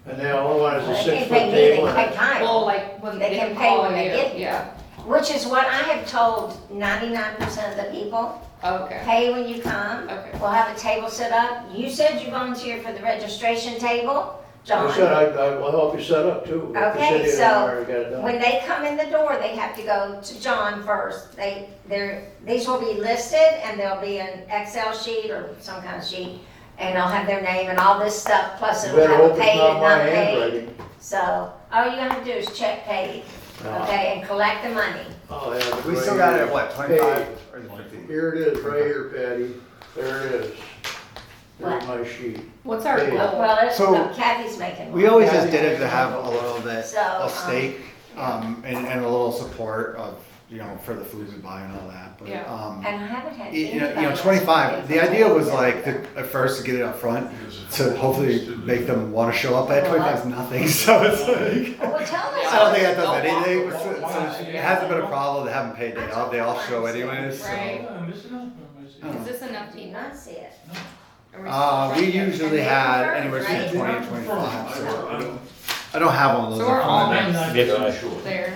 and they all want is a They can't 6 pay foot me, they table. can pay and- Kyle. Well, like, when They they can can pay call when they you, get here. yeah. Which is what I have told 99% of the people, Okay, pay when you come. okay. We'll have a table set up. You said you volunteered for the registration table, I John. said I'll help you set up too. if the Okay, city so already got it done. When they come in the door, they have to go to John first. These will be listed and there'll be an Excel sheet or some kind of sheet. And they'll have their name and all this stuff, plus You it'll better have a hope it's paid not and my not paid. handwriting. So, all you have to do is check paid, okay, and collect the money. I'll have it We right still got it here. at what, 25 or is it 50? Here it is, right here, Patty. There it is. There's What? my sheet. What's our Hey. goal? Well, So, Kathy's making We one. always just did it to have a little bit So, of stake, and a little support of, you know, for the food we buy and all that, but, Yeah. And I haven't had you anybody. know, else 25, pay the for idea it. was like, at first to get it up front, to hopefully make them wanna show up, at 25 is nothing, so it's like. Well, tell us. I don't think that does anything, so it hasn't been a problem, they haven't paid, they all show anyways, so. Right. I'm missing out. Is this enough Do people? not see it. Are we still We right here? usually had anywhere between Right. 20 and 25, so I don't have one of those. So we're up front. almost Yeah. there.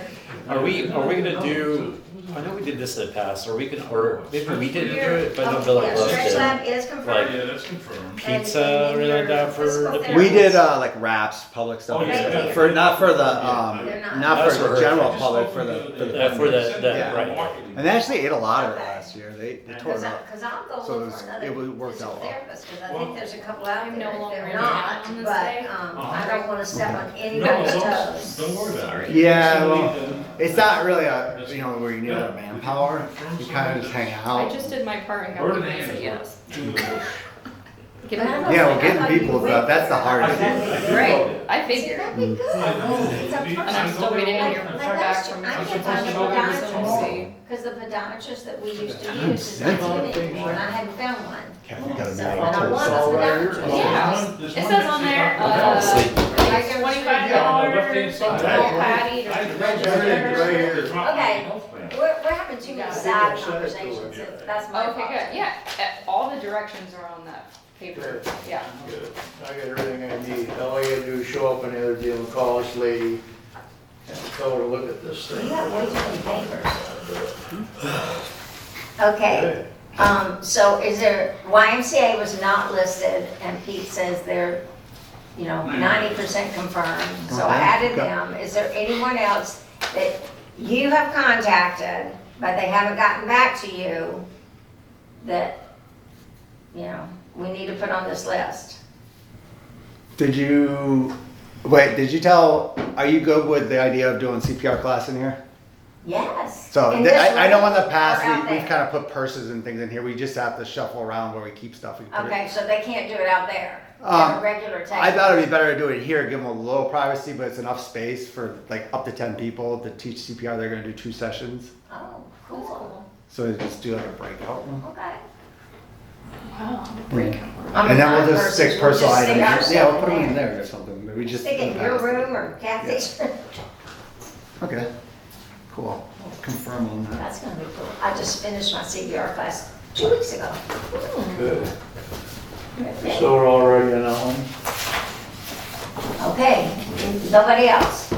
Are we gonna do, I know we did this in the past, or maybe we didn't do it, but I know Villa Yeah, Club Stretch did. Lab is confirmed. Yeah, that's confirmed. Pizza really down for the people. We did like wraps, public stuff, Oh, yeah. for not for the They're not. not That's for for the her. general public, for the For the, Yeah. right. and they actually ate a lot of it last year. They tore Because it up. I'll go So look it was- for another it was- worked physical out well. therapist, because I think there's a couple out I'm there, no if longer they're in not, town on this but, day. I don't wanna step on No, anybody's don't toes. worry about it. Yeah, well, it's not really a where you need a lot of manpower. You kind of just hang I out. just did my part and got Where the do they answer answer? yes. To the bush. Give But I me- don't Yeah, well, think- I getting thought you people went stuff, that's the there. hardest. Right, I See, figured. that'd be good. It's a And I'm first. still waiting to hear Like back last from year, I the get on the podiatrist. podiatrist, because the podiatrist that we used to use is not in anymore, and I hadn't found one. Okay, you gotta So, be and able I to- want a podiatrist. Yeah, it says on there, Sleep. like $25 left-hand side. tell Patty to Everything's register. right here. Okay. We're having too many side I think I said it to her. conversations, that's my Okay, fault. good, yeah, all the directions are on that paper, yeah. I got everything I need. All I gotta do is show up on the other deal and call this lady and tell her to look at this You thing. have way too many papers. Okay, so is there, YMCA was not listed, and Pete says they're, 90% confirmed, so I Okay. added Got- them. Is there anyone else that you have contacted, but they haven't gotten back to you, that, we need to put on this list? Did you tell, are you good with the idea of doing CPR class in here? Yes. So, In this I know room in the or past, out we've there? kind of put purses and things in here, we just have to shuffle around where we keep stuff. We put it- Okay, so they can't do it out there, at a regular table? I thought it'd be better to do it here, give them a little privacy, but it's enough space for like up to 10 people to teach CPR, they're gonna do 2 sessions. Oh, cool, So just do like a breakout room. okay. Wow, the breakout room. I'm And then a we'll con just stick person. personal We'll just stick items, our yeah, we'll stuff put them in there or something, maybe just. Stick it in your room or Kathy's. Okay, cool, I'll confirm on that. That's gonna be cool. I just finished my CPR class 2 weeks ago. Good. So we're all ready on that one? Okay, nobody else?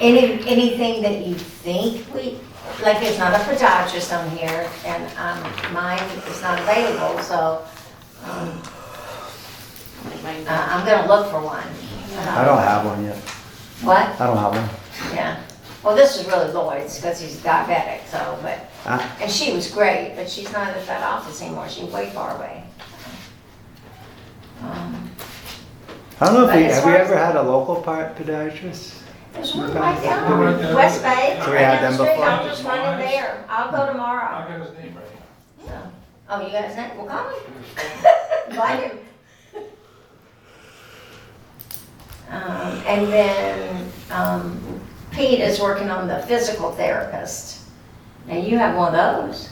Anything that you think like there's not a podiatrist on here and mine is not available, so I'm gonna look for one. I don't have one yet, What? I don't have one. Yeah. Well, this is really Lloyd's because he's diabetic, so, but, Ah. and she was great, but she's not at that office anymore. She's way far away. I don't know if But as have we far as- ever had a local pediatrist? There's one right down Right on there. West Bay. So we right had down the them street. before? I'll just run in there. I'll go tomorrow. I got his name right here. Yeah. Oh, you got his name? Well, call him. Invite him. And then, Pete is working on the physical therapist. And you have one of those,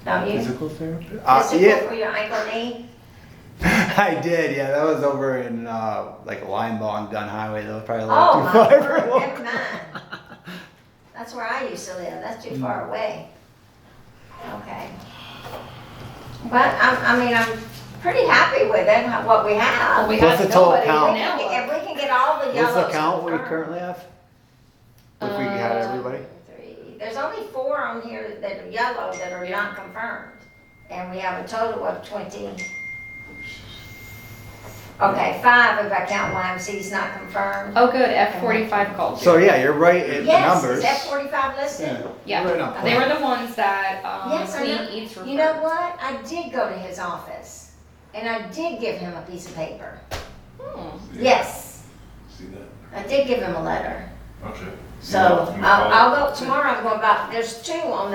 don't you? Physical therapy? Physical Yeah, for your ankle knee? I did, yeah, that was over in, like Linebaugh Dunn Highway, that was probably a Oh, little my too far. word, for never mind. That's where I used to live, that's too far away. Okay. But I'm pretty happy with it, what we have. We What's have the total nobody count? now. If we can get all the yellows. What's the count we confirmed. currently have? If we had everybody? 3. There's only 4 on here that are yellow that are not confirmed. And we have a total of 20. Okay, 5 if I count YMC's not confirmed. Oh, good, F45 called So you. yeah, you're right in the Yes, numbers. is F45 listed? Yeah, Right on they point. were the ones that, Yes, I Clean know. Eats referred. You know what? I did go to his office. And I did give him a piece of paper. Hmm. Yes, See that? I did give him a letter. Okay. So You I'll go tomorrow. I'm going by. There's 2 on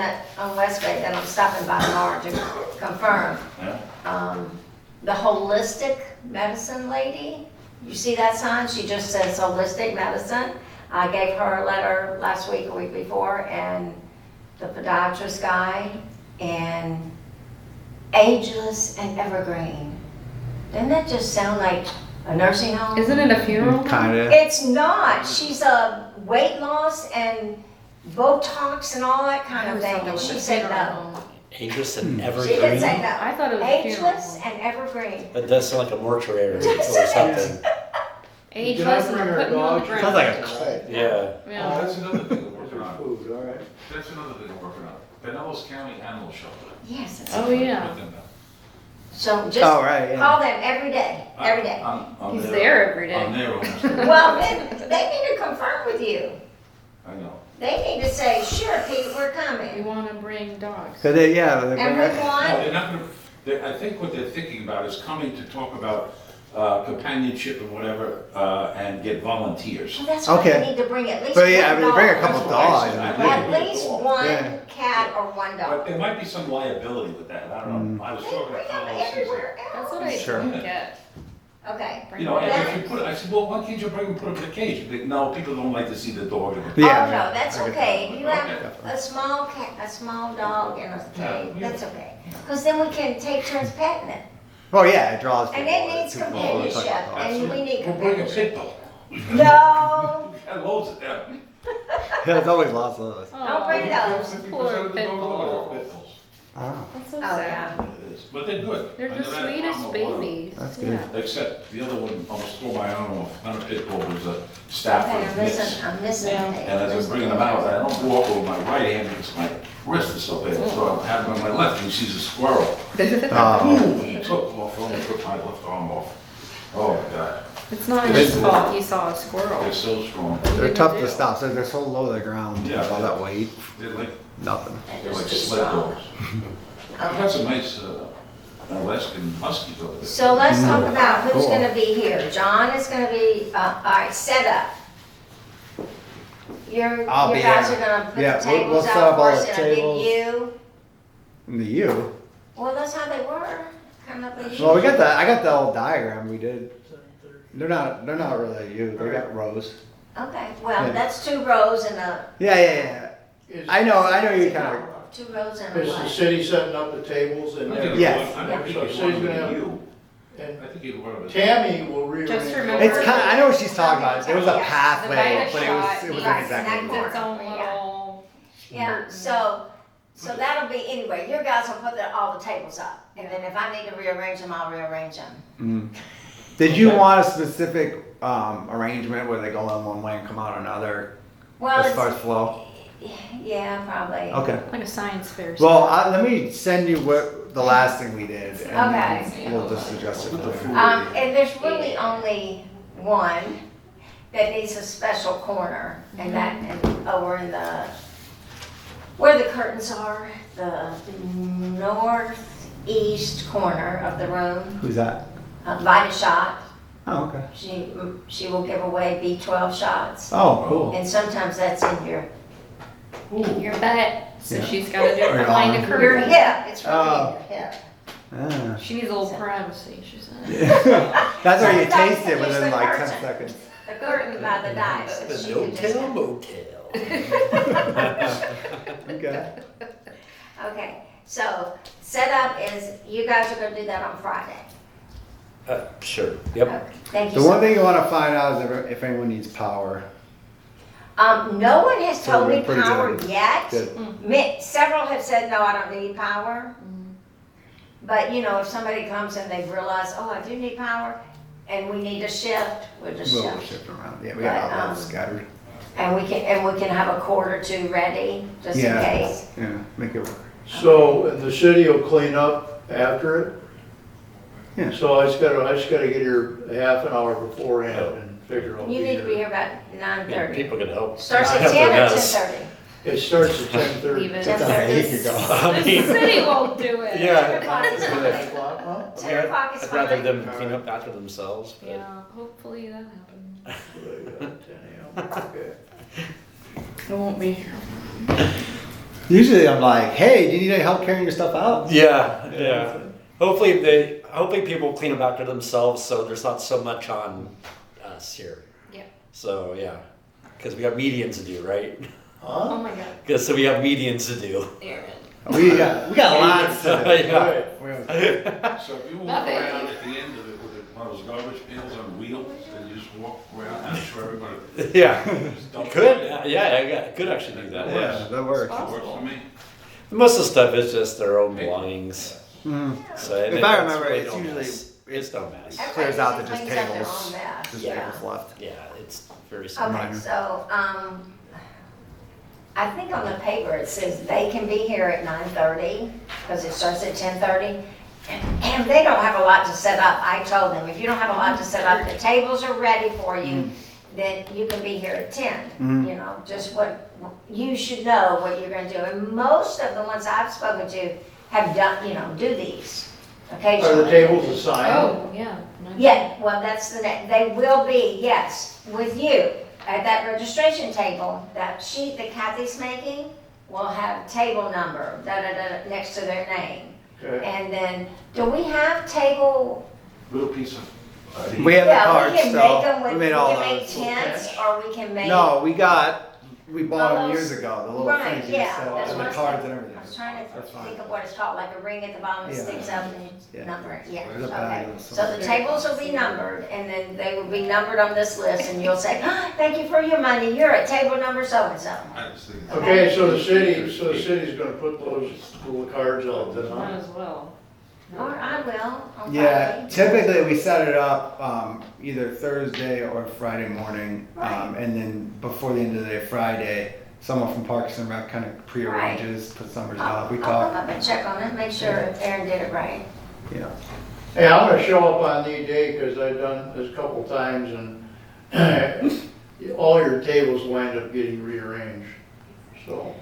West Bay that I'm stopping by tomorrow to confirm. Yeah. The holistic medicine lady. You see that sign? She just says holistic medicine. I gave her a letter last week, a week before, and the podiatrist guy, and ageless and evergreen. Doesn't that just sound like a nursing home? Isn't it a funeral? Kinda. It's not. She's a weight loss and Botox and all that kind of thing, and she said no. Ageless and She did evergreen. say no. I thought it was a funeral Ageless home. and evergreen. That does sound like a mortuary or Just something. Ageless and bring her putting you on the dog? ground. Sounds like a cult. Yeah. Yeah. Oh, that's another thing we're working on. Food, all right. That's another thing we're working on. Pinellas County Animal Shelter. Yes. It's Oh, yeah. Put them down. So Oh, just right, yeah. call them every day, every day. I'm He's there every I'm day. there almost every day. Well, then they need to confirm with you. I know. They need to say, sure, Pete, we're We coming. wanna bring dogs. So they, yeah, And we No, want, they're not gonna, I think what they're thinking about is coming to talk about companionship and whatever, and get volunteers. well, that's why Okay. they need to bring at least But yeah, I one mean, bring a dog. couple That's what I dogs. said. I At think. At least Yeah. one cat or one But dog. there might be some liability with that, I don't know. I was They talking to bring them fellows, he said, everywhere That's what else. I Sure. don't get. Okay. you know, and if you put, I said, well, why can't you bring them, put them in a cage? They- No, people don't like to see the dog in the Yeah, Oh, no, that's I get okay. You have Okay. a small cat, a small dog in a cage, Yeah. that's okay. Because then we can take turns petting it. Well, yeah, it draws people. And it needs People companionship, talk about dogs. and we need We'll bring a companionship. pit bull. No, And loads of them. There's always lots of those. don't bring those. 50% of the Pit dogs bull. are pit bulls. Oh, That's so Oh, sad. yeah. It is, but they're good. They're I the never had a sweetest problem with one of them. babies. That's good. Yeah. Except the other one almost tore my arm off. Not a pit bull, it was a Okay, Stafford I'm mix. missing, I'm missing. Yeah. a page. And as I'm bringing them out, I don't walk with my right hand because my wrist is so bad. So I have them on my left and she's a squirrel. Oh. He took off, only took my left arm off. Oh my God, It's not his fault he saw a squirrel. they're so strong. They're tough to stop, so they're so low to the ground, Yeah. with all that weight, They're like, nothing. they're like Just sled strong. dogs. I've Okay. got some nice Alaskan Huskies over there. So let's talk about who's Cool. gonna be here. John is gonna be, all right, set up. Your I'll be guys here. are gonna put Yeah, the we'll tables set out up all for us the and I'll give tables. you. And the U. Well, that's how they were, kind of a U. Well, we got the, I got the old diagram we did. They're not really a U, they got rows. Okay, well, Yeah. that's 2 rows and a, Yeah, yeah, yeah. I know you kind of, 2 rows and a Is the what? city setting up the tables and I think Yes. it's one- I think So it's city's one gonna with have- you. and I think it's one of us. Tammy will rearrange. Just remember- it's kind of, I know what she's talking about. There was a Yeah. pathway, The but it wasn't Right, exactly. and that Its own Yeah. little. Yeah, so that'll be, anyway, your guys will put all the tables up. And then if I need to rearrange them, I'll rearrange them. Did you want a specific arrangement where they go in one way and come out another Well, as far as flow? yeah, probably. Okay. Like a science fair. Well, let me send you what the last thing we did, and Okay. then we'll just adjust it With the later. food. And there's really only one that needs a special corner, and that, and over in the, where the curtains are, the northeast corner of the room, Who's that? Vita Shot. Oh, okay. She will give away B12 shots, Oh, cool. and sometimes that's in your Your butt. So Yeah. she's got to do it Or your behind arm. a your curtain. hip. It's really Oh. in your hip. Ah. She needs a little privacy, she said. That's where you Sometimes taste it it's within the like 10 curtain. seconds. The curtain by the dice. that she can just- motel. Okay. Okay, so setup is, you guys are gonna do that on Friday. Sure, yep. Okay, thank you The so one much. thing you want to find out is if anyone needs power. No one has So told we're me pretty power good. yet. Good. Several have said, no, I don't need power. But, you know, if somebody comes and they've realized, oh, I do need power, and we need a shift, we'll just We'll shift. shift around. Yeah, we got all But, that scattered. And we can have a cord or two ready, just in Yeah. case. Yeah, make it work. So, and the city will clean up after it? Yeah. So I just gotta get here a half an hour beforehand and figure out. You need to be here about Yeah, 9:30. people can help. Starts I at have 10 their or mess. 10:30? It starts at 10:30. Leave it. 10:30. You could go. I The mean, city won't do it. Yeah. 10 o'clock is fine. 10 o'clock, huh? 10 o'clock is I'd rather fine. them clean up after themselves. But Yeah, hopefully that happens. 10 a.m. Okay. I won't be here. Usually I'm like, hey, do you need any help carrying your stuff out? Yeah, yeah. Hopefully people clean up after themselves, so there's not so much on us here. Yeah. So yeah, because we have medians to do, right? Oh Huh? my god, Because so we have medians to do. Aaron. We got lots to do. Yeah. Right. So if you walk Nothing. around at the end of it with one of those garbage pails on wheels, and you just walk around, I'm sure everybody Yeah, just dumps could it. yeah, could actually do that. Yeah, that works. It works for me. Most of the stuff is just their own belongings. Mhm. So If I remember, it's no usually- mess. It's no mess. Clears out the Everybody just usually cleans up their tables. own mess. Just Yeah. tables left. Yeah, it's very simple. Okay, Minor. so, I think on the paper it says they can be here at 9:30, because it starts at 10:30. And they don't have a lot to set up. I told them, if you don't have a lot to set up, the tables are ready for you, then you can be here at 10. Mhm. You know, just what, you should know what you're gonna do. And most of the ones I've spoken to have done, you know, do these occasionally. Are the tables assigned? Oh, yeah. Nice. Yeah, well, that's the next, they will be, yes, with you. At that registration table, that sheet that Kathy's making will have table number, da-da-da, next to their name. Okay. And then, do we have table? Little piece of. We have the Yeah, cards, we can so make them with, we we made all can make those. tents, or we can make. No, we bought them those- years ago, the little Right, thingies, yeah, so, that's and what the I cards said. and everything. I was trying to That's fine. think of what it's called, like a ring at the bottom that Yeah. sticks up and Yeah. you number it, yeah, There's a okay. bag of So some- the tables will be numbered, and then they will be numbered on this list, and you'll say, "Ah, thank you for your money, you're at table number so-and-so." I just think. Okay, so the city's gonna put those little cards out then, Might huh? as well. Or I will, on Yeah, Friday. typically we set it up either Thursday or Friday morning, Right. and then before the end of the day, Friday, someone from Parks and Rec kind of prearranges, puts numbers out. We I'll come talk, up and check on it, make sure Aaron did it right. you know. Hey, I'm gonna show up on the day, cause I've done this a couple times and all your tables wind up getting rearranged. So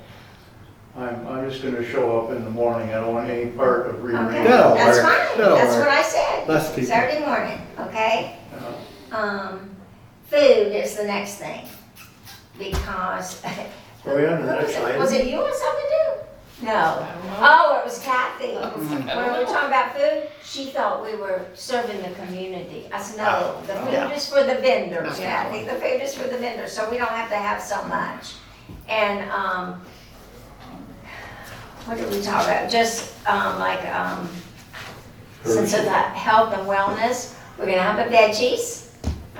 I'm just gonna show up in the morning. I don't want any part of Okay, rearranging. That'll that's work. fine, That'll that's work. what I said. Less people. Saturday morning, okay? Uh, Food is the next thing, because. Are we on the Who next was it? item? Was it you or something to do? No. Oh, it was Kathy. When we were talking about food, she thought we were serving the community. I said, no, the Yeah. food is for the vendors, No. Kathy, the food is for the vendors, so we don't have to have so much. And, what did we talk about? Just, since of that health and wellness, we're gonna have the veggies,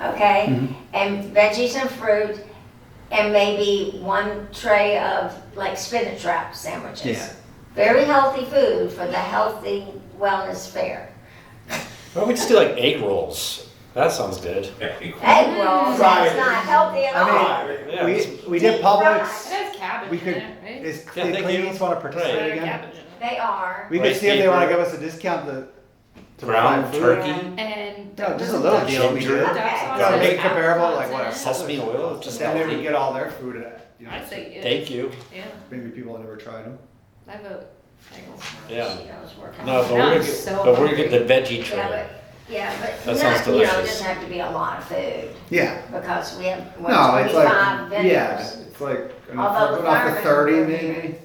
okay? And veggies and fruit, and maybe one tray of like spinach wrap sandwiches. Yeah. Very healthy food for the healthy wellness fair. Well, we just do like egg rolls. That sounds good. Egg rolls, that's not healthy at all. Yeah, We did It Publix. has cabbage We in could, it, right? is Yeah, the thank you. cleanings want to participate Right. again? Cabbage in it. They are. We could Rice see if they want to paper. give us a discount to Brown find food. turkey, And No, just a little deal we Ginger. did. duck Okay. sauce Yeah, has make it apricot comparable, like in what, it. sesame oil, just Then they would healthy. get all their food at, you know, I'd say yes. Thank you. Yeah, maybe people have never tried them. I vote. Yeah. She knows working. No, but Now we're I'm gonna so get, but we're gonna get the hungry. veggie tray. But That sounds not, you know, it delicious. doesn't have to be a lot of food, Yeah. because we have, what, No, it's 25 like, vendors. yeah, it's like Although the enough for firemen 30 were- maybe.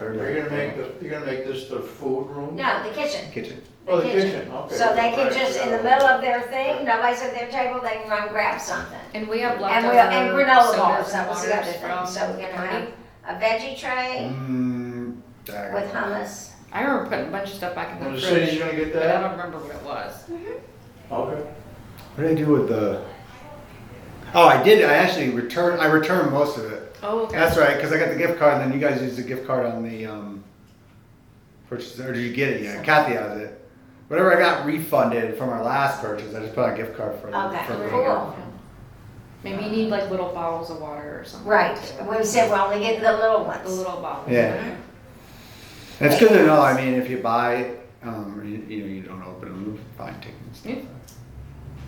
You're gonna make this the food room? No, the kitchen. Kitchen. The Oh, the kitchen, okay. So they can Right, just, in yeah. the middle of their thing, nobody's at their table, they can run grab something. And we have And leftover we, and granola sodas bars, and that was the other waters thing, from so we're gonna party. have a veggie tray Dang. with hummus. I remember putting a bunch of stuff back in Well, the the city's fridge, gonna get but I that? don't remember what it was. Okay. What did I do with the? Oh, I did. I actually returned. I returned most of it. Oh, okay. That's right, because I got the gift card, and then you guys used the gift card on the purchase. Or did you get it? Yeah, Kathy has it. Whatever I got refunded from our last purchase, I just put on a gift card for. Okay, for cool. Maybe you need like little bottles of water or something. Right, we said we're only getting the little The ones. little bottles. Yeah. And it's good to know. I mean, if you buy, you know, you don't open them, fine, take them. Stuff. Yeah.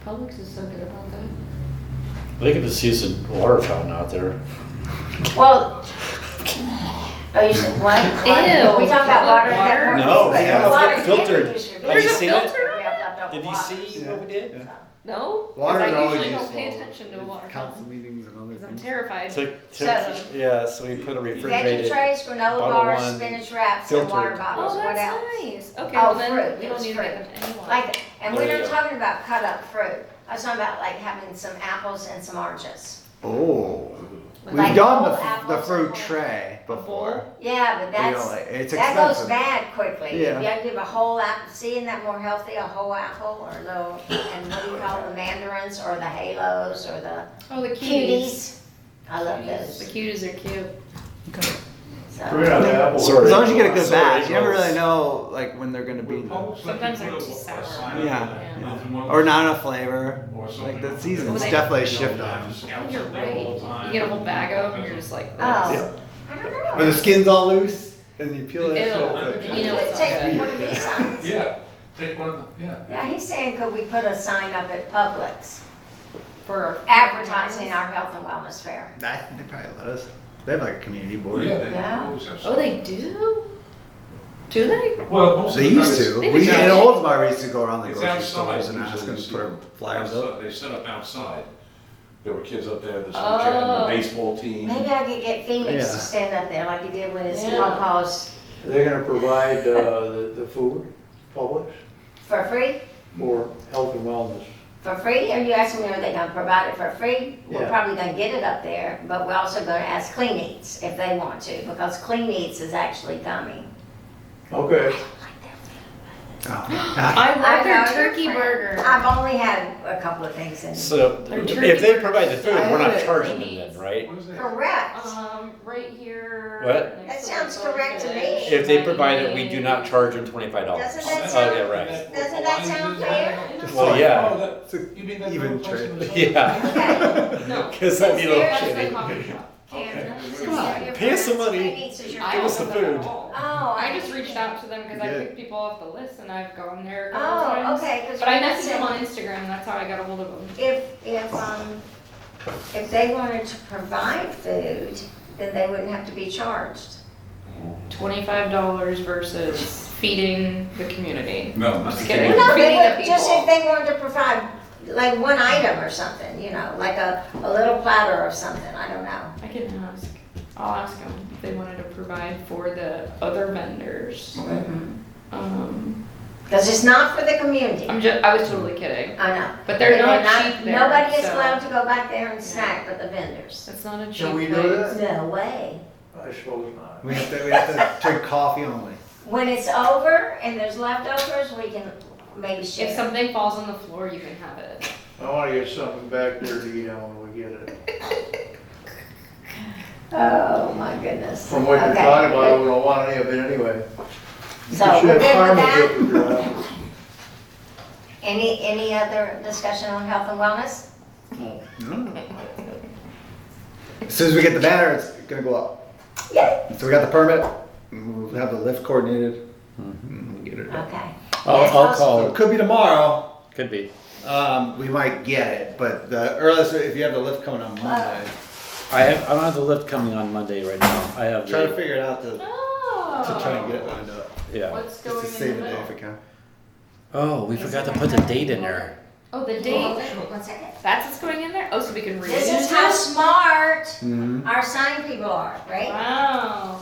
Publix is so good about that. They could just use a water fountain out there. Well, oh, you said what? Ew. We talking about water? Water? No, But yeah, water it's filtered. can be used for Have you drinking. seen it? We have leftover Did you water. see what we did? Yeah. No? 'Cause Water is I always usually don't useful. pay attention to water Council fountains. meetings and other 'Cause I'm things. terrified. Yeah, so we put a Veggie refrigerated. trays, granola bottle bars, one, spinach wraps, and water filtered. bottles, Oh, what that's else? nice. Okay, Oh, well then, fruit, we it don't was need to fruit. get them anymore. Like, and we're There you not go. talking about cut up fruit. I was talking about like having some apples and some oranges. Oh, we've Like done whole the apples fruit and whole- tray before. Yeah, but You know, that's, like, it's that goes expensive. bad quickly. Yeah. If you give a whole apple, seeing that more healthy, a whole apple or little, and what do you call the mandarins or the halos or the Oh, the cuties. cuties? I love The those. cuties are cute. So, We're gonna have apples. Sorry. As long as you get a good Sorry, batch, you never Rose. really know like when they're gonna be, Sometimes they're too sour. Yeah. or not enough flavor. Or Like something. the season's Well, they- definitely a shift on them. Oh, you're right. You get a whole bag of them and you're just like, Oh, this. I don't know. When the skin's all loose and you peel it. Ew. it's so You good. know You it's could not take good. one of these signs. Yeah, take one of the, yeah. Yeah, he's saying could we put a sign up at Publix For advertising our health and wellness fair? I think they probably let us. They have like a community board. Yeah, they Yeah. always have Oh, they do? Do they? Well, most of They the time used it's- to. They We would in do. Oldsmar we used to go around the It's grocery outside. stores and ask them to put our flyers up. They set up outside. There were kids up there, this Oh. and the baseball team. Maybe I could get Phoenix Yeah. to stand up there like he did with his Yeah. pawpaws They're gonna provide, the food, Publix, for free? or health and wellness. For free? Are you asking me, are they gonna provide it for free? We're Yeah. probably gonna get it up there, but we're also gonna ask Clean Eats if they want to, because Clean Eats is actually coming. Okay. Oh. I love their know, you're turkey friend. burger. I've only had a couple of things in. So Their turkey if they burgers. provide the food, we're not I- charging them then, right? What is that? Correct. Right here. What? next That to sounds the correct to me. goldfish. If they provide it, we do not charge them $25. Doesn't that Oh, sound- yeah, right. Doesn't that sound fair? Well, yeah. Oh, that, It's a you mean that even little place in the trade. side? Yeah. Okay. No. Because that'd be a little That's That's the shitty. coffee shop. Come on, pay us some money. Clean Eats is your I Give us don't the know them food. at all. Oh, I just reached out to them because I Good. picked people off the list and I've gone there a couple Oh, times. okay. 'Cause But I we're messaged them not on Instagram and that's how I got a hold of them. If they wanted to provide food, then they wouldn't have to be charged. $25 versus feeding the community. No, not Just the kidding. kid. No, they Feeding the would, just people. if they wanted to provide like one item or something, you know, like a little platter of something, I don't know. I can ask. I'll ask them if they wanted to provide for the other vendors. Because it's not for the community. I was totally kidding. I know. But they're not cheap there, Nobody is so- allowed to go back there and snack but the vendors. It's not a cheap Can we do place. that? No way. I suppose not. We have to drink coffee only. When it's over and there's leftovers, we can maybe If share. something falls on the floor, you can have it. I wanna get something back there to eat on when we get it. Oh, my goodness. From what you're Okay. talking about, we don't want any of it anyway. So You should we're have good with karma that? dip with your apples. Any other discussion on health and wellness? As soon as we get the banner, it's gonna go up. Yeah. So we got the permit, and we'll have the lift coordinated, and we'll get it done. Okay. I'll Yes, So call. it could be tomorrow, Could be. we might get it, but the earliest, if you have the lift coming on Monday, I don't have the lift coming on Monday right now. I have try to the, figure it out to Oh. try and get it lined up. yeah. What's Just going to in save the the day middle? if we can. Oh, we forgot to put the date in there. Oh, the Hold date. on 1 second. That's what's going in there? Oh, so we can reuse This is how smart Mm-hmm. our sign people are, right? Wow.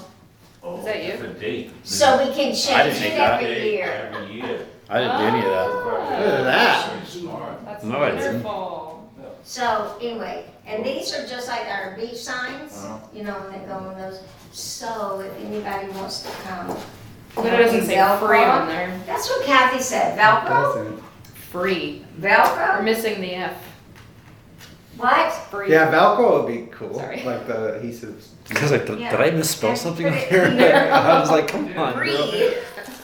Is that you? The date. So we can I change didn't it make that. every year. Every year. I didn't do any of that. Look at that. Smart. That's No, I didn't. wonderful. So anyway, and these are just like our beach signs, Uh-huh. you know, when they go on those. So if anybody wants to come. But it doesn't say Velcro. free on there. That's what Kathy said, Velcro? Free. We're Velcro? missing the F. What? Free. Yeah, Velcro would be cool, Sorry. like the adhesives. I was like, did Yeah. I misspell And something put on it here? in there. I was like, come on, girl. Free.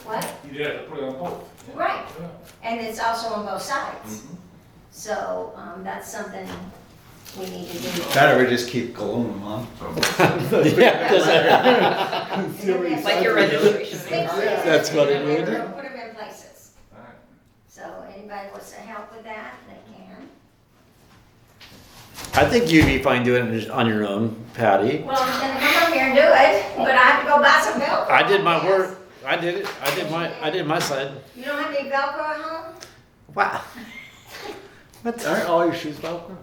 What? You have to put it on both. Right. And it's also on both sides. So, that's something we need to do. Better we just keep gluing them on. Yeah, does Like your registration. That's what it Put would. them in places. So anybody wants to help with that, they can. I think you'd be fine doing it on your own, Patty. Well, I'm gonna come up here and do it, but I have to go buy some Velcro. I did my Yes. work. I did it. I did my side. You don't have any Velcro at home? Wow. Aren't all your shoes Velcro?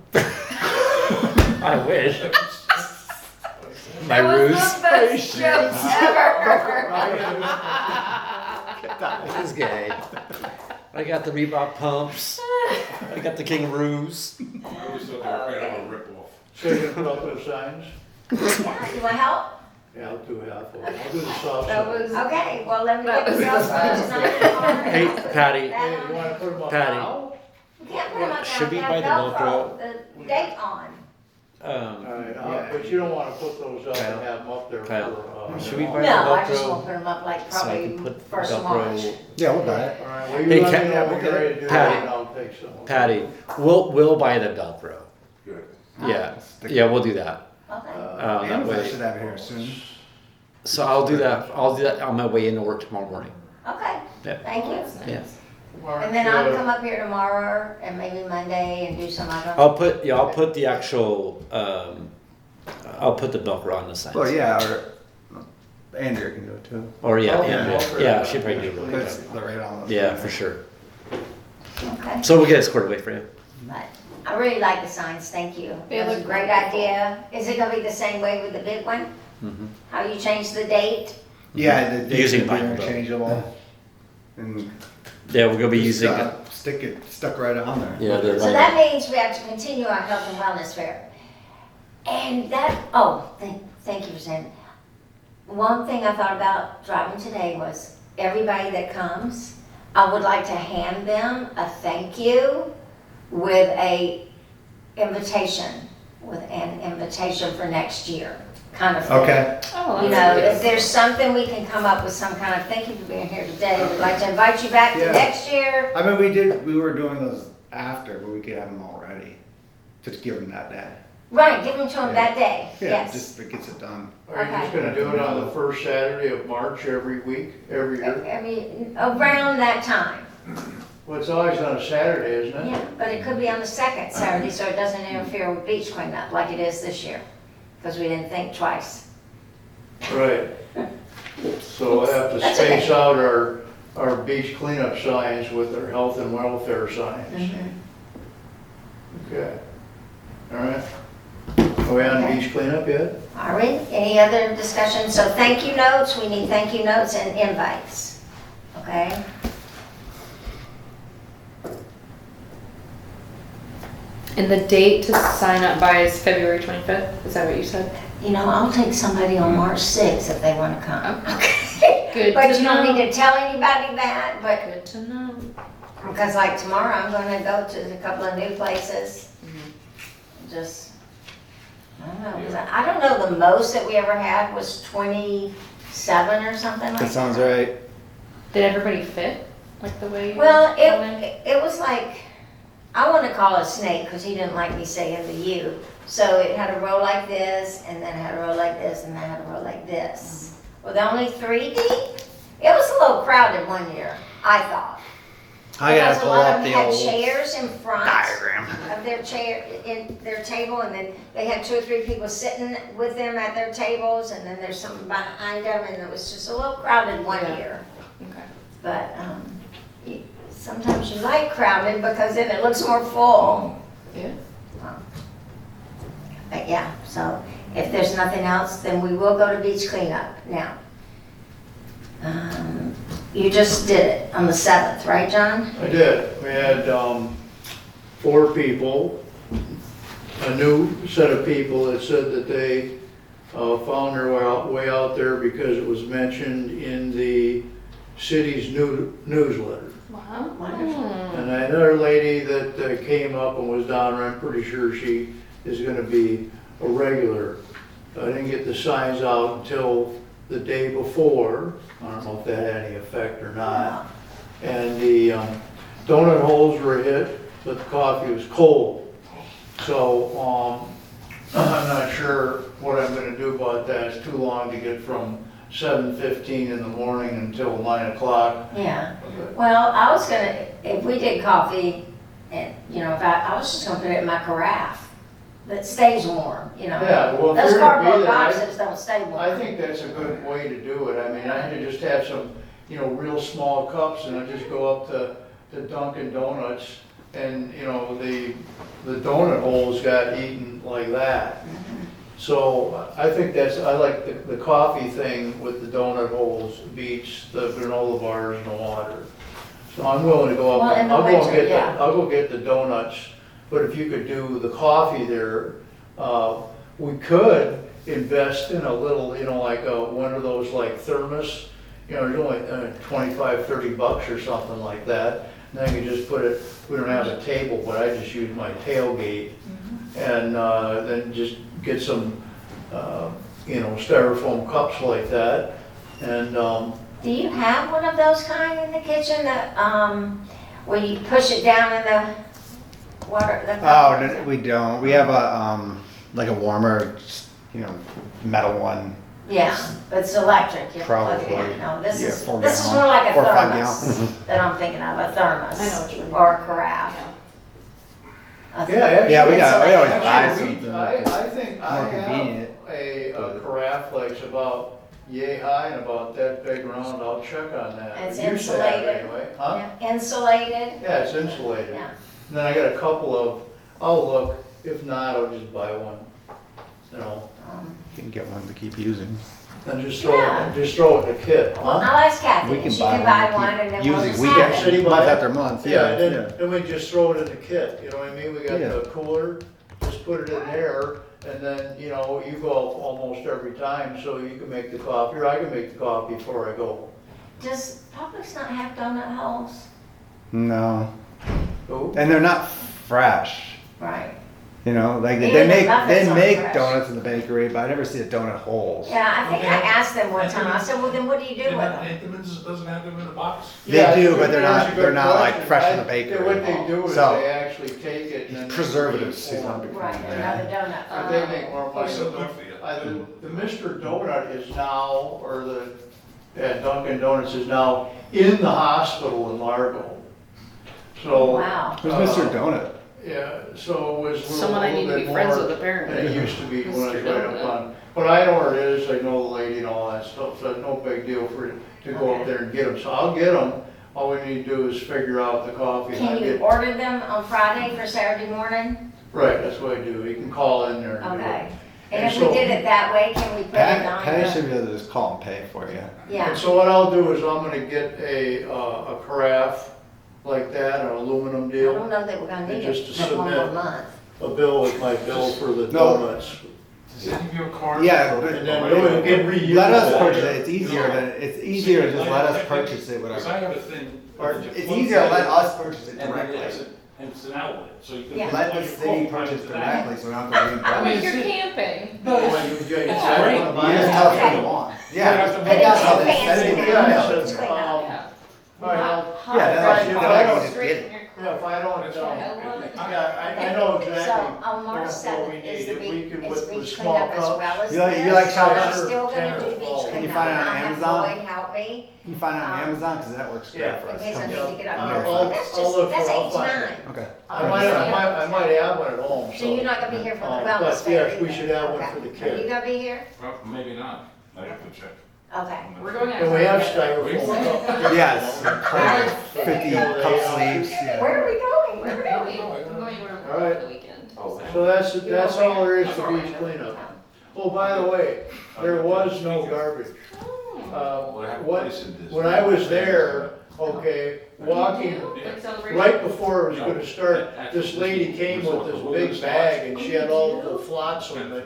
I wish. My That was ruse. the best joke ever. This guy. I got the Reebok pumps. I got the King Ruse. I always thought they were kind of a rip-off. So you're gonna put up those signs? Yeah, you want help? Yeah, I'll do half of it. I'll do the soft That side. was. Okay, well, let me That get the was- Velcro tonight. Hey, Patty. Hey, you wanna put them on Patty. now? We can't put them up Should we there, buy the Velcro, the date on. Alright, but you don't wanna put those up and Kyle. have them up there Kyle. for, Should we long. buy No, I just Velcro won't put them up like so I probably can put first of March. Velcro? Yeah, we'll buy it. Alright, well, you Hey, let Kat- me know when you're ready to do Patty. that and I'll take some. Patty, we'll buy the Velcro. Good. Yeah, yeah, we'll do that. Okay, That Amazon way. should have it here soon. So I'll do that. I'll do that on my way into work tomorrow morning. okay, Yeah. thank you. Yeah. March, And then I'll come up here tomorrow and maybe Monday and do some other. I'll put the actual. I'll put the Velcro on the signs. Well, yeah, or Andrea can do it too. Or yeah, Oh, yeah, yeah. yeah. She probably do it really That's good. right on. the- Yeah, for sure. Okay, So we'll get it squared away for you. but I really like the signs, thank you. They That was a look great wonderful. idea. Is it gonna be the same way with the big one? Mhm. How you change the date? Yeah, the dates Using would be vinyl, though. interchangeable. And Yeah, we're gonna be just, using. stick it stuck right on there. Yeah, they're So that means we have to continue our health and wellness fair. And that, thank you for saying. One thing I thought about driving today was everybody that comes, I would like to hand them a thank you with an invitation for next year, kind of thing. Okay. Oh, You that's know, if there's something we can come up with some kind of, thank you for being here today, we'd like to invite you back to Yeah. next year. I mean, we were doing those after, but we could have them all ready. Just give them that day. Right, give them to them that day, Yeah, yes. just if it gets it done. Are you just gonna do it on the first Saturday of March every week, every year? I mean, around that time. Well, it's always on a Saturday, isn't it? Yeah, but it could be on the second Saturday, so it doesn't interfere with beach cleanup like it is this year, because we didn't think twice. Right. So we'll have to That's space okay. out our beach cleanup signs with our health and welfare signs. Okay. All right. Are we on Okay. beach cleanup yet? All right, any other discussion? So thank you notes, we need thank you notes and invites, okay? And the date to sign up by is February 25th. Is that what you said? You know, I'll take somebody on March 6th if they wanna come. Okay. Good But to you don't know. need to tell anybody that, but, Good to know. because like tomorrow, I'm gonna go to a couple of new places. Just, I don't know, 'cause I don't know, the most that we ever had was 27 or something like that. That sounds right. Did everybody fit like the way? you Well, wanted? it was like, I want to call it a snake because he didn't like me saying the U. So it had a row like this, and then it had a row like this, and then it had a row like this. With only 3 deep, it was a little crowded one year, I thought. I gotta Because pull a lot up of them the had old chairs in front diagram. of their chair, in their table, and then they had 2 or 3 people sitting with them at their tables, and then there's something behind them, and it was just a little crowded one Yeah. year. Okay. But sometimes you like crowded because then it looks more full. Yeah. But yeah, so if there's nothing else, then we will go to beach cleanup now. You just did it on the 7th, right, John? I did. We had 4 people, a new set of people that said that they found their way out there because it was mentioned in the city's newsletter. Wow. Wonderful. And another lady that came up and was down there, I'm pretty sure she is gonna be a regular. I didn't get the signs out until the day before. I don't know if that had any effect or not. And the donut holes were hit, but the coffee was cold. So, I'm not sure what I'm gonna do about that. It's too long to get from 7:15 in the morning until 9 o'clock. Yeah. Well, I was gonna, if we did coffee, and, you know, if I was just gonna put it in my carafe that stays warm, you know. Yeah, well, if Those you're gonna be cardboard there, boxes don't stay warm. I think that's a good way to do it. I mean, I had to just have some, you know, real small cups and I just go up to Dunkin' Donuts and, you know, the donut holes got eaten like that. So I think I like the coffee thing with the donut holes beats the granola bars and the water. So I'm willing to go up, Well, in the I'll go winter, yeah. I'll go get the donuts, but if you could do the coffee there, we could invest in a little, you know, like one of those like thermos, you know, it's only $25, $30 or something like that. And then you just put it, we don't have a table, but I just use my tailgate. And then just get some, you know, styrofoam cups like that. And Do you have one of those kind in the kitchen that, where you push it down in the water? Oh, no, we don't. We have a like a warmer, you know, metal one. Yeah, but it's electric. You plug it in. Probably. No, this Yeah, is 4 more gallon. like a 4 or 5 thermos gallon. that I'm thinking of, a thermos. I know what you mean. Or a carafe. yeah, actually, Yeah, we always Insulated. buy actually, something. I think I more convenient. have a carafe that's about yay high and about that big around. I'll check on that. It's It used to have insulated. Anyway, huh? Yeah, insulated. Yeah, it's insulated. Yeah. And then I got a couple of, I'll look, if not, I'll just buy one, you know, You can get one to keep using. and just throw Yeah. it, just throw it in the kit, Well, huh? I'll ask Kathy. We can She buy can one buy and one keep and then we'll using. just We have get it. City month buy? after month. Yeah, Yeah, then, yeah. then we just throw it in the kit, you know what I mean? We got Yeah. the cooler, just put it in there, and then, you know, you go almost every time, so you can make the coffee, or I can make the coffee before I go. Does Publix not have donut holes? No, Oh, and they're not fresh. Right. You know, like Even they the make muffins aren't fresh. donuts in the bakery, but I never see a donut holes. Yeah, I think Okay. I asked them one time. I said, well, then what do you do with them? Intimans doesn't have them in a box? They yeah, do, but that's a good they're not like question. fresh in the Yeah, bakery. what they do is So- they actually take it and then. they Preservatives, make is form. what Right, Yeah. another donut. But they make more money. So good for you. The Mr. Donut is now, or the Dunkin' Donuts is now in the hospital in Largo. So. Wow. Who's Mr. Donut? Yeah, so it was Someone a I need little to be bit friends more with apparently. than it used to be when I was Mr. right up Donut. on. But I know where it is, I know the lady and all that stuff, so it's no big deal for you to go up Okay. there and get them. So I'll get them, all we need to do is figure out the coffee. and I Can you get- order them on Friday for Saturday morning? Right, that's what I do, you can call in there and do it. Okay. And And if we so- did it that way, can we put it on? Patty the- should be able to just call and pay for you. Yeah. And so what I'll do is I'm gonna get a carafe like that, an aluminum I deal, don't know that we're gonna need And just it to for one more submit. month. a bill with my bill for the No. donuts. give you a card. Yeah, or- but- And then you'll get reused. Let us purchase it, it's easier to just let us purchase it, Because whatever. I have a thing. Or it's easier to let us purchase it And then directly. it's an outlet, so you can. Yeah. Let the plug your city phone right purchase into that. directly, so we don't have to read. Like mean, you're it's- camping. No, When it's- you it's decide great. you wanna You buy just it. tell us what Okay. you want. Yeah, Yeah. that's But the- it's how too they fancy send it. now. Yeah, It's so, clean up. Yeah. All right, I'll- Yeah, then Right, I if then I I don't- can just get it. yeah, if I don't That's know. fine. I know exactly. So on March what we 7th need. is the If we beach, can is with beach small cleanup as cups. well as You like- this. you like So shopping? I'm still gonna Ten do or beach 12. Can you cleanup. find it on And I have Amazon? Lloyd help me You find it on Amazon, cause that works Yeah. great for in us. case I need to get up I'll- here. I'll- That's I'll look just, that's for- I'll 8 to find 9. it. Okay. I might have one at home. So you're not gonna be here for the wellness But fair yes, we either? should have one Okay. for the Are you kids. gonna be here? Well, maybe not. I have to check. Okay. We're going And we have outside. styrofoam cups. Yes, 50 cup sleeves, yeah. Where are we going? Where We're are we going, going? I'm going where All I'm right. for the weekend. Oh, So that's all there is That's to all beach right. cleanup. Oh, by the way, there was no garbage. Well, I have a What, place in this. when I was there, okay, walking, Like celebration? right before it was gonna start, this lady came with this big bag and she had all the flotsam that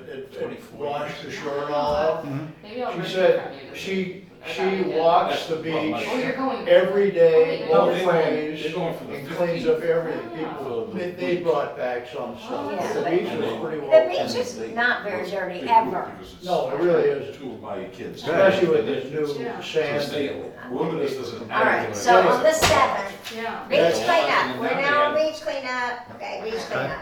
washed the shore and all that. Maybe I'll She rent said it from you. she walks the Oh, beach you're going. every day, No, both they're going- ways, they're going for the and cleans 15th. up everything. People, they brought back some stuff. Yeah, The but- beach was pretty The well. beach is not very dirty Big ever. group because it's No, it really isn't. Two of my kids. Especially with this new Yeah. So sand. stay, wilderness doesn't. All right, so on the 7th, Yeah. beach That's- cleanup. We're now on beach cleanup. Okay, beach cleanup.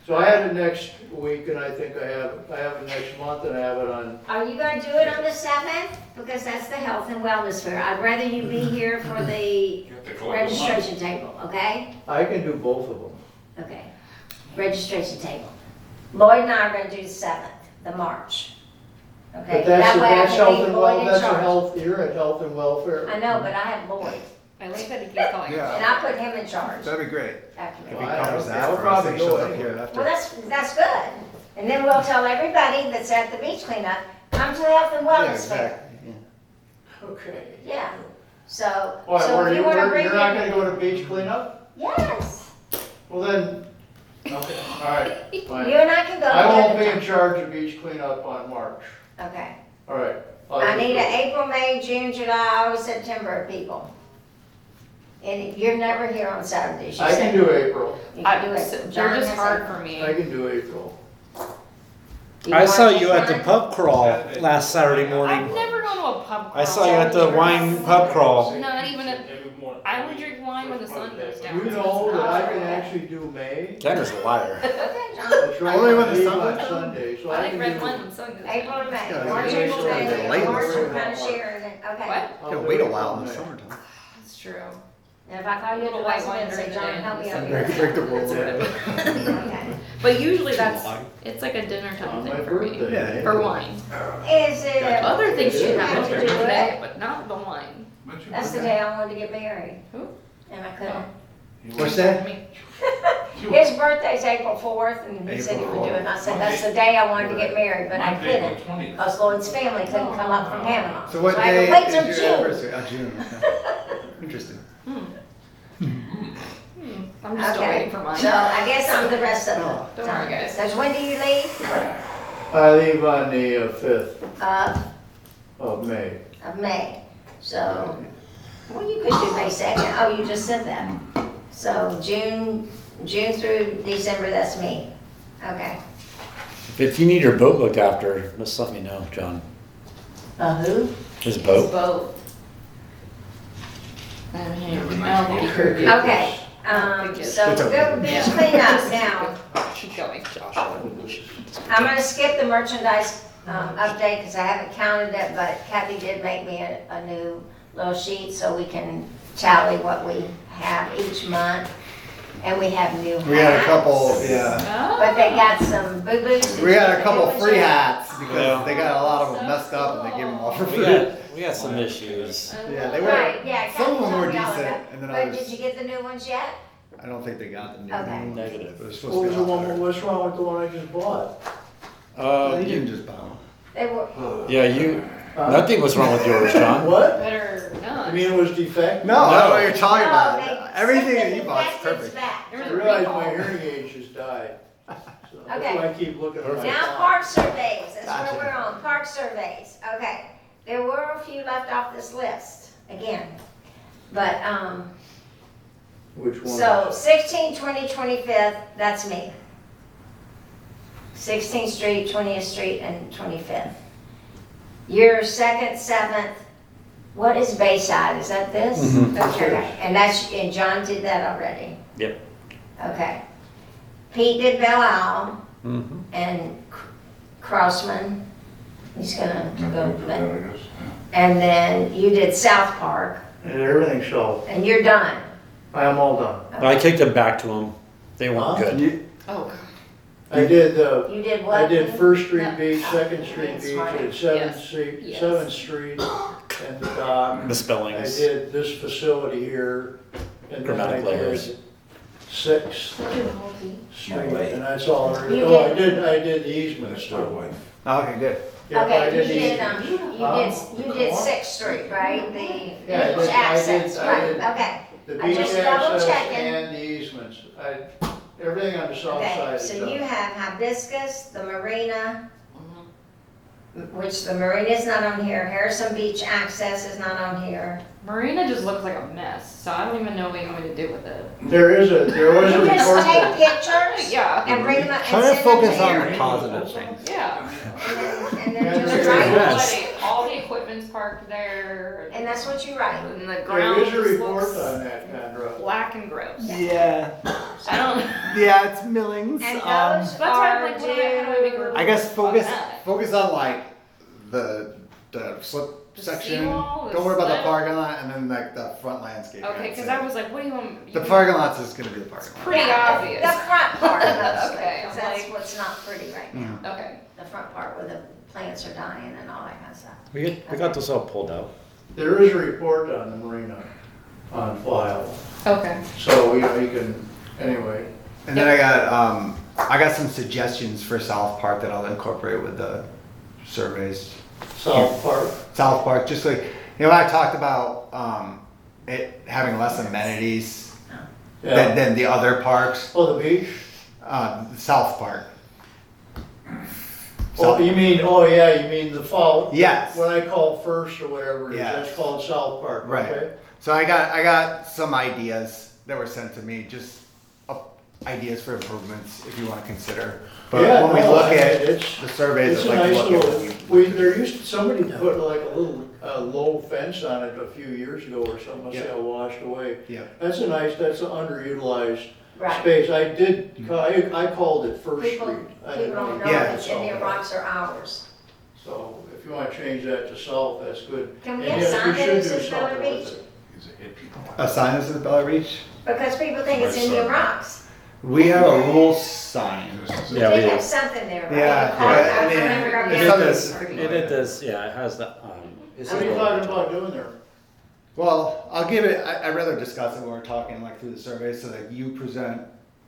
So I have it next week and I think I have it next month and I have it on, Are you gonna do it on the 7th? Because that's the health and wellness fair. I'd rather you be here for the You have to collect the money. registration table, okay? I can do both of them. Okay. Registration table. Lloyd and I are gonna do the 7th, the March. Okay? But that's That way I health can and leave well, Lloyd in that's a charge. health, you're at health and welfare. I know, but I have Lloyd, I like that he keeps calling. Yeah. and I put him in charge That'd be great. after If me. he covers that I'll for us, probably he go shows up anyway. here Well, after. that's good. And then we'll tell everybody that's at the beach cleanup, come to the health and Yeah, wellness fair. exactly. Okay. Yeah. So, Why, so if you wanna bring you're not your- gonna go to beach cleanup? Yes. Well then, okay, all right, You fine. and I can go. I won't be together. in charge of beach cleanup on March. Okay. All right. I'll I just need go. an April, May, June, July, August, September people. And you're never here on Saturdays, you I said. can do April. You can do it. They're John just has hard April. for me. I can do April. Do I want saw to you at the take pub crawl last Saturday I've morning. never gone to a pub I crawl. saw you at the wine pub crawl. Not even a, I would drink wine when the sun goes down. You know that I can actually do May. Kenner's a liar. Okay, John. That's right, Only when the leave sun on goes down? Sunday, so I I like can red do. wine when the sun goes down. April and May. Yeah, March, it's April, usually May. late in the March, we're summer. kind of sharing it. Okay. What? I'll Yeah, do wait a April while in and the May. summertime. That's true. And if I call you Little advice, white I'm wine gonna say, during the John, day. help me out Break, here. break the rules. Okay. But usually that's, July. it's like a dinner time On my thing for me. birthday. Yeah. For wine. Is it? Other things should You happen have to during do the it. day, but not the wine. That's the day I wanted to get married. Who? And I couldn't. What's that? Me. His birthday's April 4th, and he said he April would do it, and I 4th. said, that's the day I wanted to get married, but I Monday, couldn't. the 20th. Because Lloyd's family couldn't come up from Panama. So what I had day to wait is till your June. anniversary? June. Okay. Interesting. I'm just still Okay, waiting for mine. so I guess I'm the rest of Oh. the Don't worry, time. guys. Because when do you leave? I leave on the 5th Of of May. May. So, well, you could do May 2nd. Oh, you just said that. So June through December, that's me. Okay. If you need your boat looked after, just let me know, John. Who? His His boat? boat. I don't think he heard you. Okay, so It's we'll okay. go beach cleanup now. Keep going, Josh. I'm gonna skip the merchandise update because I haven't counted it, but Kathy did make me a new little sheet so we can tally what we have each month. And we have new hats. We had a couple, yeah. But they got some boo-boos. We had a couple free hats. hats because they got a lot of them messed up and they gave them all for We free. got some issues. Yeah, they were. Right, yeah, Some Kathy of them told were me all decent, about it. and then But others. did you get the new ones yet? I don't think they got the new Okay. one. Negative. It was What supposed to was be the a lot one, better. what's wrong with the one I just bought? They didn't just buy them. They were, Yeah, nothing was wrong with yours, John. What? Better You not. mean it was defective? No, I don't know what you're talking no, about. they Everything sent that the you bought is defectives perfect. back. I realized my hearing aids just died. So, That's Okay. why I keep looking at my Now, phone. park surveys, that's Gotcha. what we're on, park surveys, okay. There were a few left off this list, again. But, Which one? so 16, 20, 25th, that's me. 16th Street, 20th Street, and 25th. Your 2nd, 7th, what is Bayside, is that this? Okay, and that's, and John did that already? Yep. Okay. Pete did Belle Isle, Mm-hmm. and Crossman, he's gonna go, I guess, and then you did South Park, And everything's sold. and you're done. I am all done. I kicked them back to them. They weren't Huh? good. Oh, I did, You did what? I did First Street No. Beach, Second Street That's Beach, right. I did Seventh Yes. Street, Yes. 7th Street, and the dock. The I spellings. did this facility here, and then I Grammatic layers. did 6th Street, and that's all. there is. You Oh, did- I did the easements that's my too. wife. Okay, good. Yep, I Okay, you the did, easements. you did 6th Street, right? The Yeah, I beach did- access, I right, did- okay. The I beach just double access checking. and the easements. Everything on the south Okay, side is so done. you have Hibiscus, the marina, which the marina's not on here, Harrison Beach access is not on here. Marina just looks like a mess, so I don't even know what you want me to do with it. There was a You report just take that, pictures Yeah, and bring them up and Try to send them focus to on Aaron. the positive things. yeah. And then Yeah, just there's write, Yes. All the equipment's parked there. and that's what you write. And the there ground is a just report looks on that, Condra. black and gross. Yeah. I don't. Yeah, it's millings. And That's those why I'm are like, what do I- how do I make a due, report? I guess focus on that? focus on like the slip The section. seawall, the Don't worry about the slip. parking lot, and then like the front landscape. Okay, because I was like, what do you want? The parking lot's just gonna be the parking lot. Pretty yeah, obvious. the front part mostly, Okay, 'cause I'm that's like- what's not pretty right now. Okay. The front part where the plants are dying and all that kind of stuff. We got this all pulled out. There is a report on the marina on file, Okay. so, you can, anyway. And then I got some suggestions for South Park that I'll incorporate with the surveys. South Park, South Park, just like when I talked about it having less amenities yeah. than the other parks. Oh, the beach? South Park. Oh, you mean the fall? Yes. What I call First or whatever, it is, Yes. that's called South Park, Right. okay? So I got some ideas that were sent to me, just ideas for improvements if you want to consider. But Yeah, when we no, look I mean, at it's- the surveys, It's I'd a like to nice look little, at. there used to, somebody put like a little, low fence on it a few years ago or something, must Yeah. have washed away. Yeah. That's an underutilized Right. space. I called it First People, Street. I people didn't don't know Yeah. that Indian rocks are ours. So if you wanna change that to South, that's good. Can we And have yes, sign should that do says Bella something with Beach? it. He's a hippie. A sign that says Bella Reach? Because people think it's Right, Indian sorry. rocks. We have a rural sign. Yeah, They we have do. something there, right? Yeah, I I mean, remember it's It something- does, it does, yeah, it has the, it's What are you talking about doing there? Well, I'll give it, I'd rather discuss it when we're talking like through the survey so that you present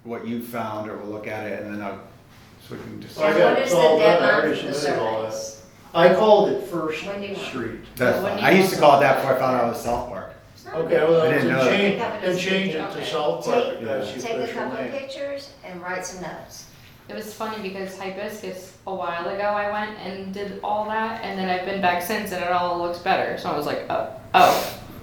what you found or we'll look at it and then so we can just. I And got what it is the all done. I deadline already for the submitted all that. surveys? I called it First When do you want? Street. That's When fine. you I used to call it that also- before I found out it was South Park. It's not Okay, big. well, I didn't know that. then change it to Okay. South Park, Take- if that's your Take a official couple of name. pictures and write some notes. It was funny because Hibiscus, a while ago, I went and did all that, and then I've been back since, and it all looks better. So I was like, oh,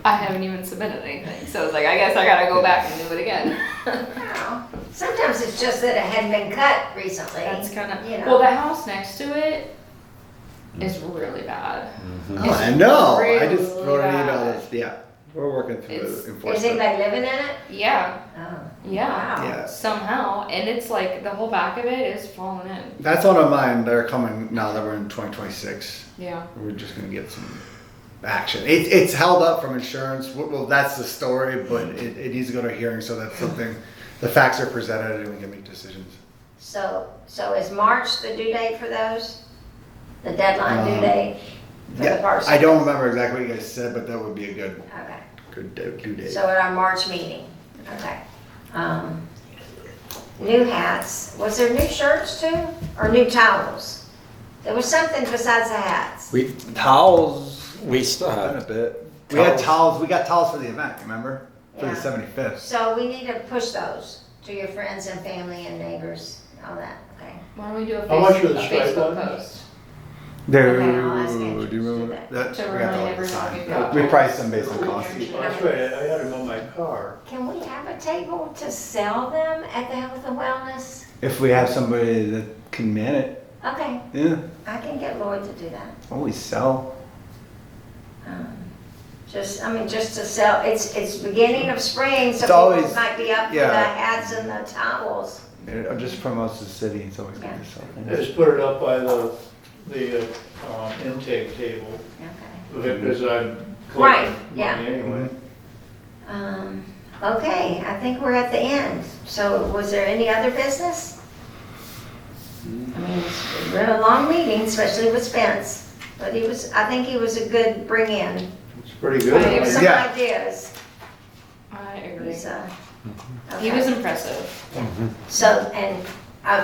I haven't even submitted anything. So I was like, I guess I gotta go back and do it again. Well, sometimes it's just that it hadn't been cut recently. That's kind of, You know. well, the house next to it is really bad. Oh, I know. I really just wrote an email. bad. That's, yeah, we're working through It's- the Is enforcement. anybody living in it? Yeah, Oh. yeah, Wow. Yeah. somehow, and it's like the whole back of it is falling in. That's on our mind. They're coming now that we're in 2026. Yeah. We're just gonna get some action. It's held up from insurance. Well, that's the story, but it needs to go to a hearing so that something, the facts are presented and we can make decisions. So is March the due date for those? The deadline due Um, date for the Yeah, parcel? I don't remember exactly what you guys said, but that would be a good Okay, due date. so at our March meeting, okay. New hats, was there new shirts too, or new towels? There was something besides the hats. we, towels, we still Been a have. bit. We had towels. We got towels for the event. Remember, for Yeah. the 75th. So we need to push those to your friends and family and neighbors all that, okay. Why don't we do a How much are the a strike Facebook ones? post? There, Okay, I'll ask Andrew do you to do remember that. that? To We got remind all the everyone time. we've got- We priced them based on cost. That's right, I had them on my car. Can we have a table to sell them at the Health and Wellness? If we have somebody that can man it, Okay, yeah, I can get Lloyd to do that. always sell. Just to sell, it's beginning of spring, so It's people always- might be up for the yeah. hats and the towels. It just promotes the city, it's always good Yeah. to sell things. Just put it up by the intake table, Okay. because I'm Right, collecting yeah. money anyway. Okay, I think we're at the end. So was there any other business? I mean, it's been a long meeting, especially with Spence, but I think he was a good bring in. It's pretty I Give good. us some Yeah. ideas. I agree. He's, He okay. was impressive. So, and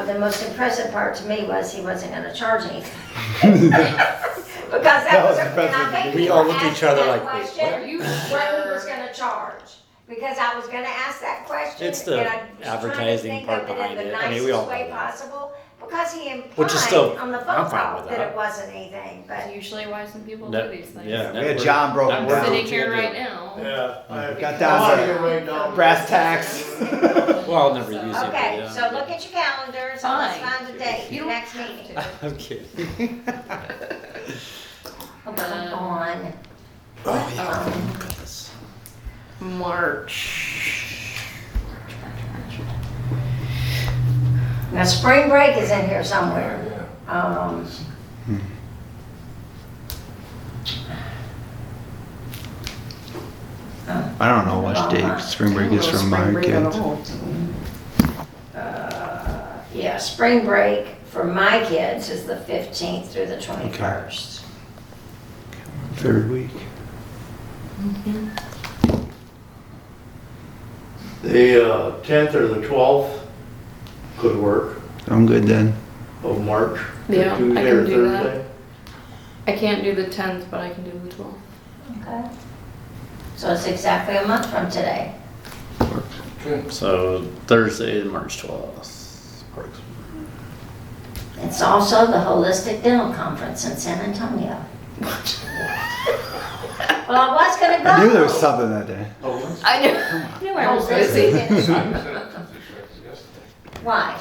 the most impressive part to me was he wasn't gonna charge anything. Because that was, and I think We you all were looked at each asking other that like, wait, question, Are you when he sure? was gonna charge. Because I was gonna ask that question. It's the and I was trying to advertising think part of it in behind the it. I mean, we all nicest way know that. possible, because he Which is still- implied on the I'm phone fine call with that that. it wasn't anything, but. That's usually why some people Net- do these things. yeah, We had John broke I'm down. sitting here right now. Yeah. I Got down I'll to get right down. brass tacks. Well, I'll never use it. but Okay, yeah. so look at your calendars, and let's Fine. find a date, You don't next have meeting. to. I'm kidding. Come on. Oh, yeah. Look at this. March. Now, spring break is in here somewhere. I don't know what date spring break is from my kids. Yeah, spring break for my kids is the 15th through the 21st. Third week. The 10th or the 12th could work I'm good then. of March. Yeah, I Tuesday can or do that. Thursday. I can't do the 10th, but I can do the 12th. Okay. So it's exactly a month from today. So Thursday, March 12th. Works. It's also the Holistic Dental Conference in San Antonio. Well, I was gonna go. I knew there was something that day. I knew I was Holistic busy. Dental- Why?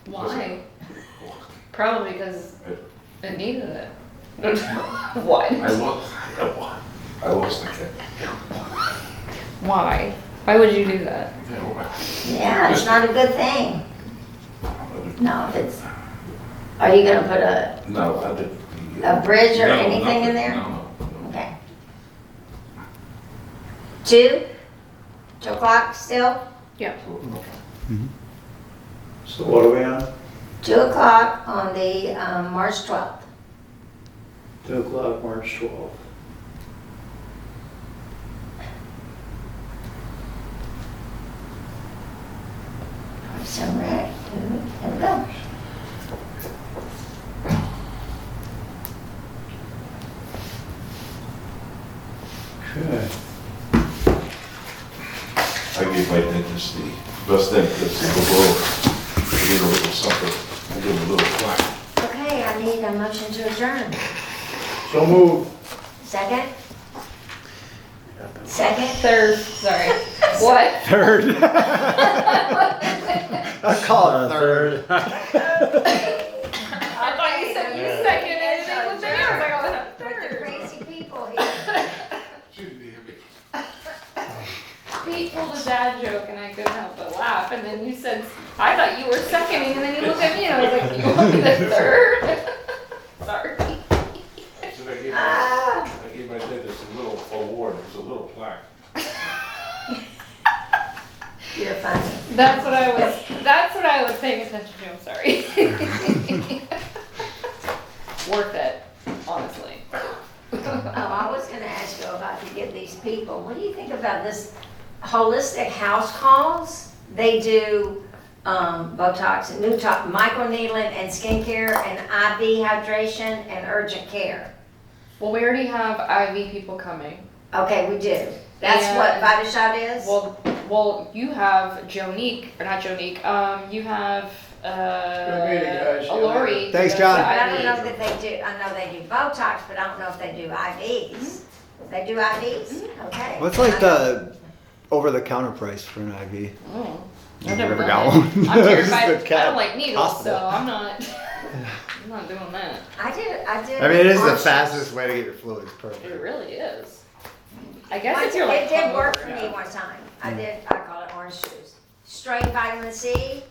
Why? Probably because it needed it. What? I lost the kid. Why? Why would you do that? Yeah, it's not a good thing. No, it's, are you gonna put No, I didn't. a bridge or No, anything in nothing. there? No, no. Okay. 2? 2 o'clock still? Yeah. So what are we on? 2 o'clock on the March 12th. 2 o'clock, March 12th. So, right, here we go. Okay. I gave my dentist the best dentist in the world. I gave a little something. I gave a little plaque. Okay, I need a motion to adjourn. So move. Second? Second? Third, sorry. What? Third. I'll call it third. I thought you said you seconded it. It was there. I was like, oh, that's With the third. crazy people here. Pete pulled a dad joke and I couldn't help but laugh. And then you said, I thought you were seconding. And then you looked at me and I was like, you want me the third? Sorry. So I gave my dentist a little award. It was a little plaque. You're funny. That's what I was paying attention to. I'm sorry. Worth it, honestly. Oh, I was gonna ask you about to give these people, what do you think about this holistic house calls? They do Botox and microneedling and skincare and IV hydration and urgent care. Well, we already have IV people coming. Okay, we do. That's what And- VitaShot is? Well, you have Jonique, or not Jonique. You have Good meeting, guys. Lori. Thanks, does John. But I don't IVs. know that they do, I know they do Botox, but I don't know if they do IVs. They do IVs? Okay. What's like the over-the-counter price for an IV? Oh, I've I've never never done got it. one. I'm This is terrified. the I don't like needles, hospital. so I'm not. I'm not doing that. I did. I mean, it is the orange fastest way to get your fluids. It Perfect. really is. I guess if juice. you're like It did work hungover, for me yeah. one time. I call it orange juice. Straight vitamin C,